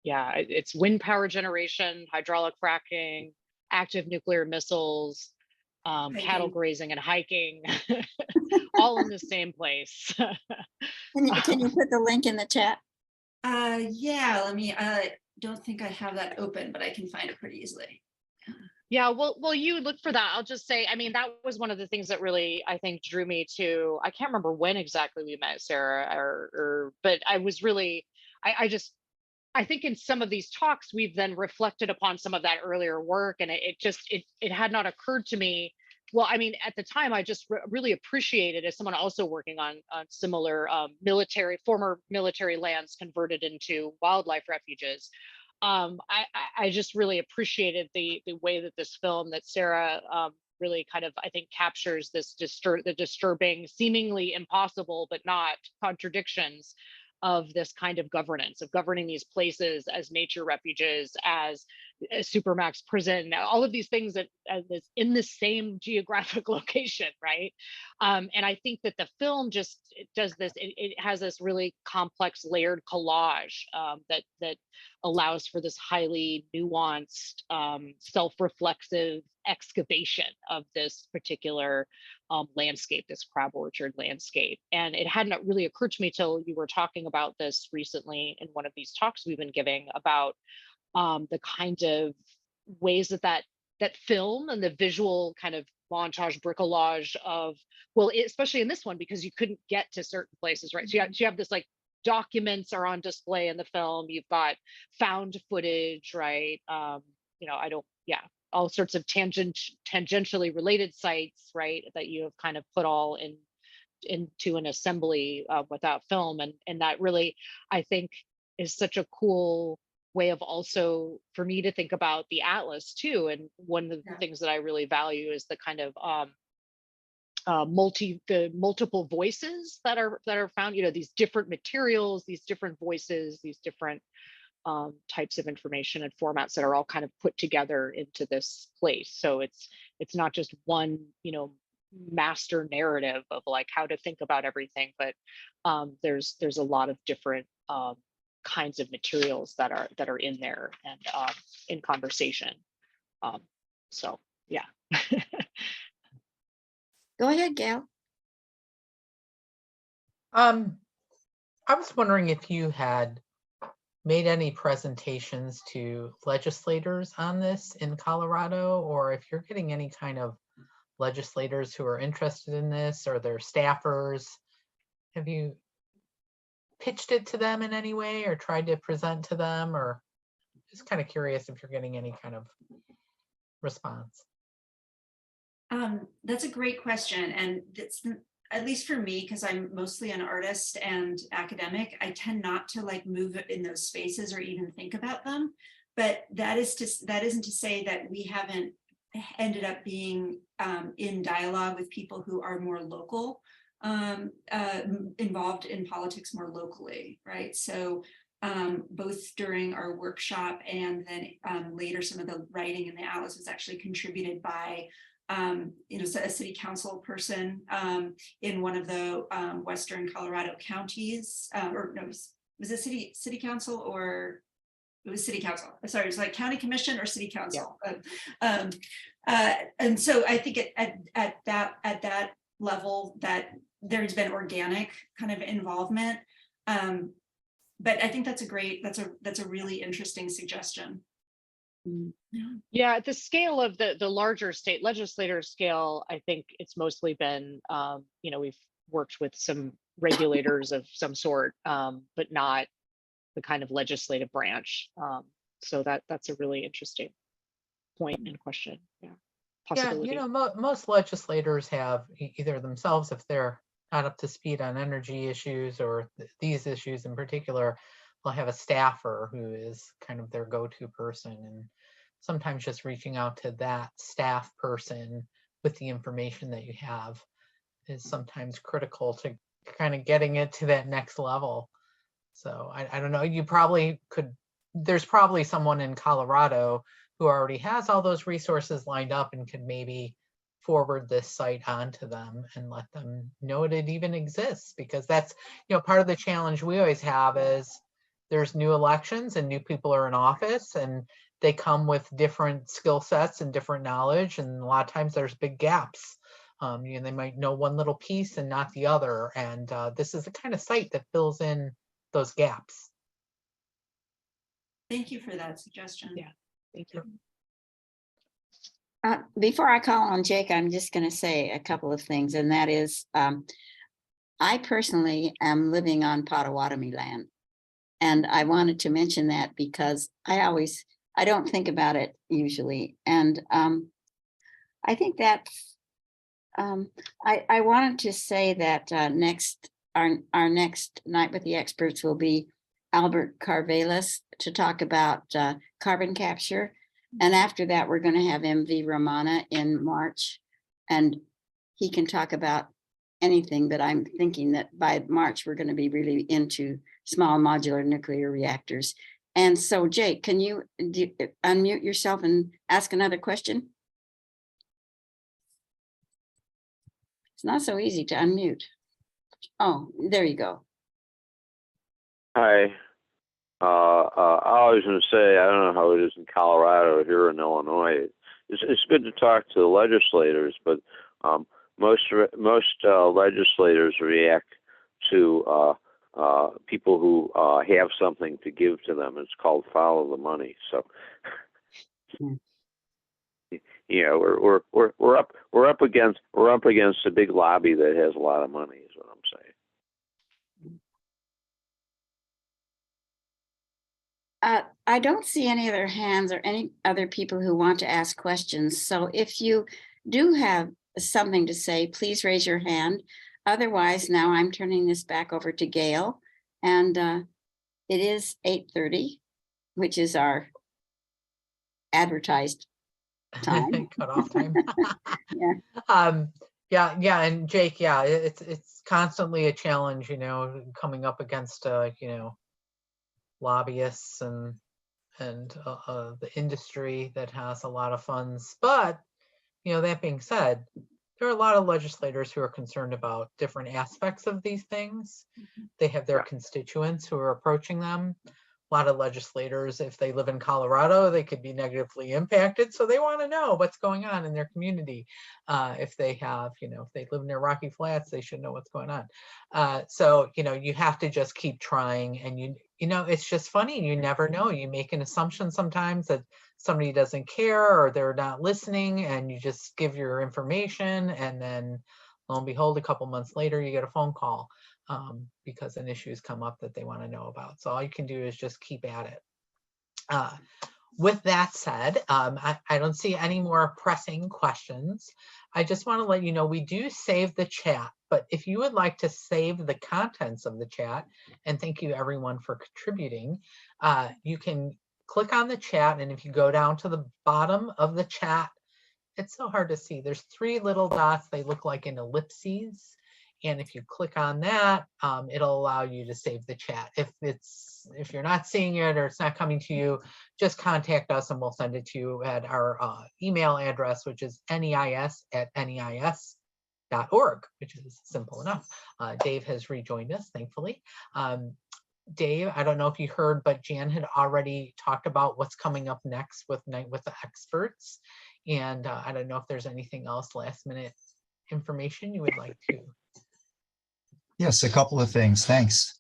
It's wind power generation, hydraulic fracking, active nuclear missiles, cattle grazing and hiking, all in the same place. Can you put the link in the chat? Yeah, let me, don't think I have that open, but I can find it pretty easily. Yeah, well, you look for that. I'll just say, I mean, that was one of the things that really, I think, drew me to, I can't remember when exactly we met, Sarah, but I was really, I think in some of these talks, we've then reflected upon some of that earlier work, and it had not occurred to me. Well, I mean, at the time, I just really appreciated, as someone also working on similar former military lands converted into wildlife refuges. I just really appreciated the way that this film that Sarah really kind of, I think, captures this the disturbing, seemingly impossible, but not contradictions of this kind of governance, of governing these places as nature refuges, as a supermax prison, all of these things that is in the same geographic location, right? And I think that the film just does this. It has this really complex, layered collage that allows for this highly nuanced, self-reflexive excavation of this particular landscape, this crab orchard landscape. And it hadn't really occurred to me till you were talking about this recently in one of these talks we've been giving about the kind of ways that film and the visual kind of montage bricolage of, well, especially in this one, because you couldn't get to certain places, right? So you have this, like, documents are on display in the film. You've got found footage, right? All sorts of tangentially related sites, right? That you have kind of put all into an assembly without film. And that really, I think, is such a cool way of also, for me, to think about the atlas too. And one of the things that I really value is the kind of multiple voices that are found, these different materials, these different voices, these different types of information and formats that are all kind of put together into this place. So it's not just one, master narrative of like how to think about everything, but there's a lot of different kinds of materials that are in there and in conversation. So yeah. Go ahead, Gail. I was wondering if you had made any presentations to legislators on this in Colorado, or if you're getting any kind of legislators who are interested in this, or their staffers. Have you pitched it to them in any way or tried to present to them, or just kind of curious if you're getting any kind of response? That's a great question. And it's, at least for me, because I'm mostly an artist and academic, I tend not to like move in those spaces or even think about them. But that isn't to say that we haven't ended up being in dialogue with people who are more local, involved in politics more locally, right? So both during our workshop and then later, some of the writing in the atlas was actually contributed by a city council person in one of the Western Colorado counties, or no, was it city council, or it was city council? Sorry, it was like county commission or city council. Yeah. And so I think at that level that there's been organic kind of involvement. But I think that's a really interesting suggestion. Yeah, at the scale of the larger state legislator scale, I think it's mostly been, we've worked with some regulators of some sort, but not the kind of legislative branch. So that's a really interesting point and question. Yeah, possibility. Yeah, most legislators have either themselves, if they're not up to speed on energy issues or these issues in particular, they'll have a staffer who is kind of their go-to person, and sometimes just reaching out to that staff person with the information that you have is sometimes critical to kind of getting it to that next level. So I don't know, you probably could, there's probably someone in Colorado who already has all those resources lined up and could maybe forward this site onto them and let them know it even exists, because that's, part of the challenge we always have is there's new elections and new people are in office, and they come with different skill sets and different knowledge, and a lot of times there's big gaps. They might know one little piece and not the other, and this is the kind of site that fills in those gaps. Thank you for that suggestion. Yeah. Thank you. Before I call on Jake, I'm just going to say a couple of things, and that is, I personally am living on Potawatomi land, and I wanted to mention that because I don't think about it usually, and I think that I wanted to say that our next Night with the Experts will be Albert Carvelis to talk about carbon capture. And after that, we're going to have MV Romana in March, and he can talk about anything, but I'm thinking that by March, we're going to be really into small modular nuclear reactors. And so, Jake, can you unmute yourself and ask another question? It's not so easy to unmute. Oh, there you go. Hi. I was going to say, I don't know how it is in Colorado or here in Illinois. It's good to talk to the legislators, but most legislators react to people who have something to give to them. It's called follow the money. So, yeah, we're up against a big lobby that has a lot of money. Is what I'm saying. I don't see any other hands or any other people who want to ask questions. So if you do have something to say, please raise your hand. Otherwise, now I'm turning this back over to Gail, and it is 8:30, which is our advertised time. Cutoff time. Yeah. Yeah, and Jake, yeah, it's constantly a challenge, coming up against lobbyists and the industry that has a lot of funds. But that being said, there are a lot of legislators who are concerned about different aspects of these things. They have their constituents who are approaching them. A lot of legislators, if they live in Colorado, they could be negatively impacted. So they want to know what's going on in their community. If they have, if they live near Rocky Flats, they should know what's going on. So, you have to just keep trying, and it's just funny. You never know. You make an assumption sometimes that somebody doesn't care or they're not listening, and you just give your information, and then lo and behold, a couple months later, you get a phone call because an issue has come up that they want to know about. So all you can do is just keep at it. With that said, I don't see any more pressing questions. I just want to let you know we do save the chat, but if you would like to save the contents of the chat, and thank you everyone for contributing, you can click on the chat, and if you go down to the bottom of the chat, it's so hard to see. There's 3 little dots. They look like an ellipses. And if you click on that, it'll allow you to save the chat. If you're not seeing it or it's not coming to you, just contact us and we'll send it to you at our email address, which is neis@neis.org, which is simple enough. Dave has rejoined us, thankfully. Dave, I don't know if you heard, but Jan had already talked about what's coming up next with Night with the Experts. And I don't know if there's anything else last minute information you would like to. Yes, a couple of things. Thanks.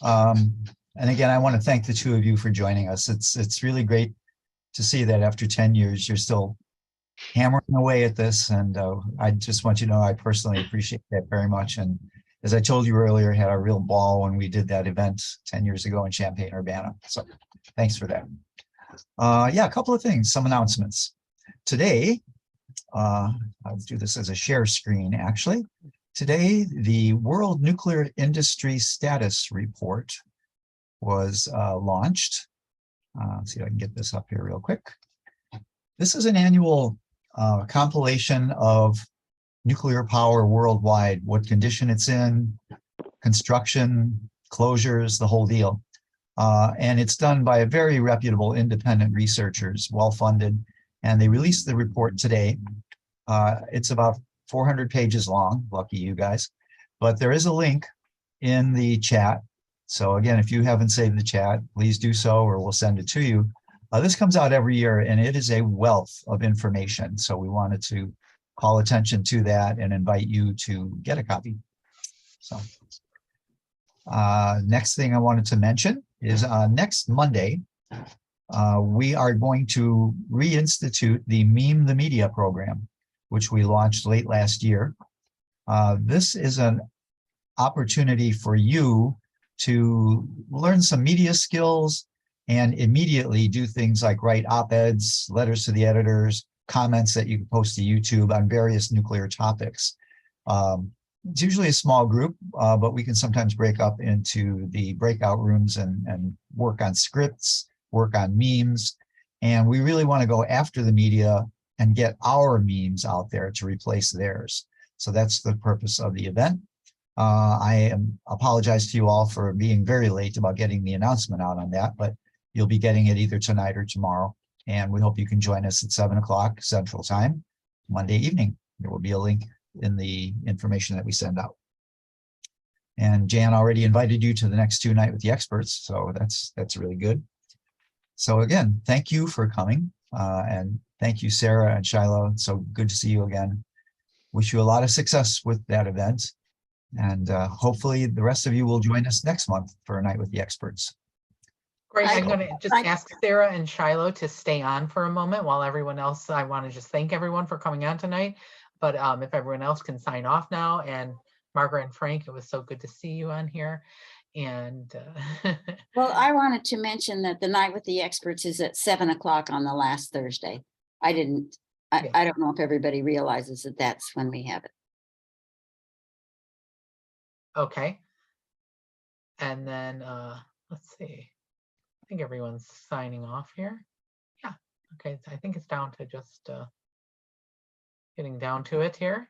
And again, I want to thank the 2 of you for joining us. It's really great to see that after 10 years, you're still hammering away at this. And I just want you to know I personally appreciate that very much. And as I told you earlier, had a real ball when we did that event 10 years ago in Champaign-Urbana. So thanks for that. Yeah, a couple of things, some announcements. Today, I'll do this as a share screen, actually. Today, the World Nuclear Industry Status Report was launched. Let's see if I can get this up here real quick. This is an annual compilation of nuclear power worldwide, what condition it's in, construction, closures, the whole deal. And it's done by very reputable independent researchers, well-funded, and they released the report today. It's about 400 pages long, lucky you guys, but there is a link in the chat. So again, if you haven't saved the chat, please do so, or we'll send it to you. This comes out every year and it is a wealth of information. So we wanted to call attention to that and invite you to get a copy. So next thing I wanted to mention is next Monday, we are going to reinstitute the Meme the Media program, which we launched late last year. This is an opportunity for you to learn some media skills and immediately do things like write op-eds, letters to the editors, comments that you can post to YouTube on various nuclear topics. It's usually a small group, but we can sometimes break up into the breakout rooms and work on scripts, work on memes. And we really want to go after the media and get our memes out there to replace theirs. So that's the purpose of the event. I apologize to you all for being very late about getting the announcement out on that, but you'll be getting it either tonight or tomorrow. And we hope you can join us at 7 o'clock Central Time, Monday evening. There will be a link in the information that we send out. And Jan already invited you to the next 2 Night with the Experts, so that's really good. So again, thank you for coming, and thank you, Sarah and Shiloh. So good to see you again. Wish you a lot of success with that event, and hopefully the rest of you will join us next month for a Night with the Experts. Great. I'm I- going to just ask Sarah and Shiloh to stay on for a moment while everyone else, I want to just thank everyone for coming on tonight. But if everyone else can sign off now, and Margaret and Frank, it was so good to see you on here. And Well, I wanted to mention that the Night with the Experts is at 7 o'clock on the last Thursday. I don't know if everybody realizes that that's when we have it. okay. And then let's see. I think everyone's signing off here. Yeah. Okay. So I think it's down to just getting down to it here.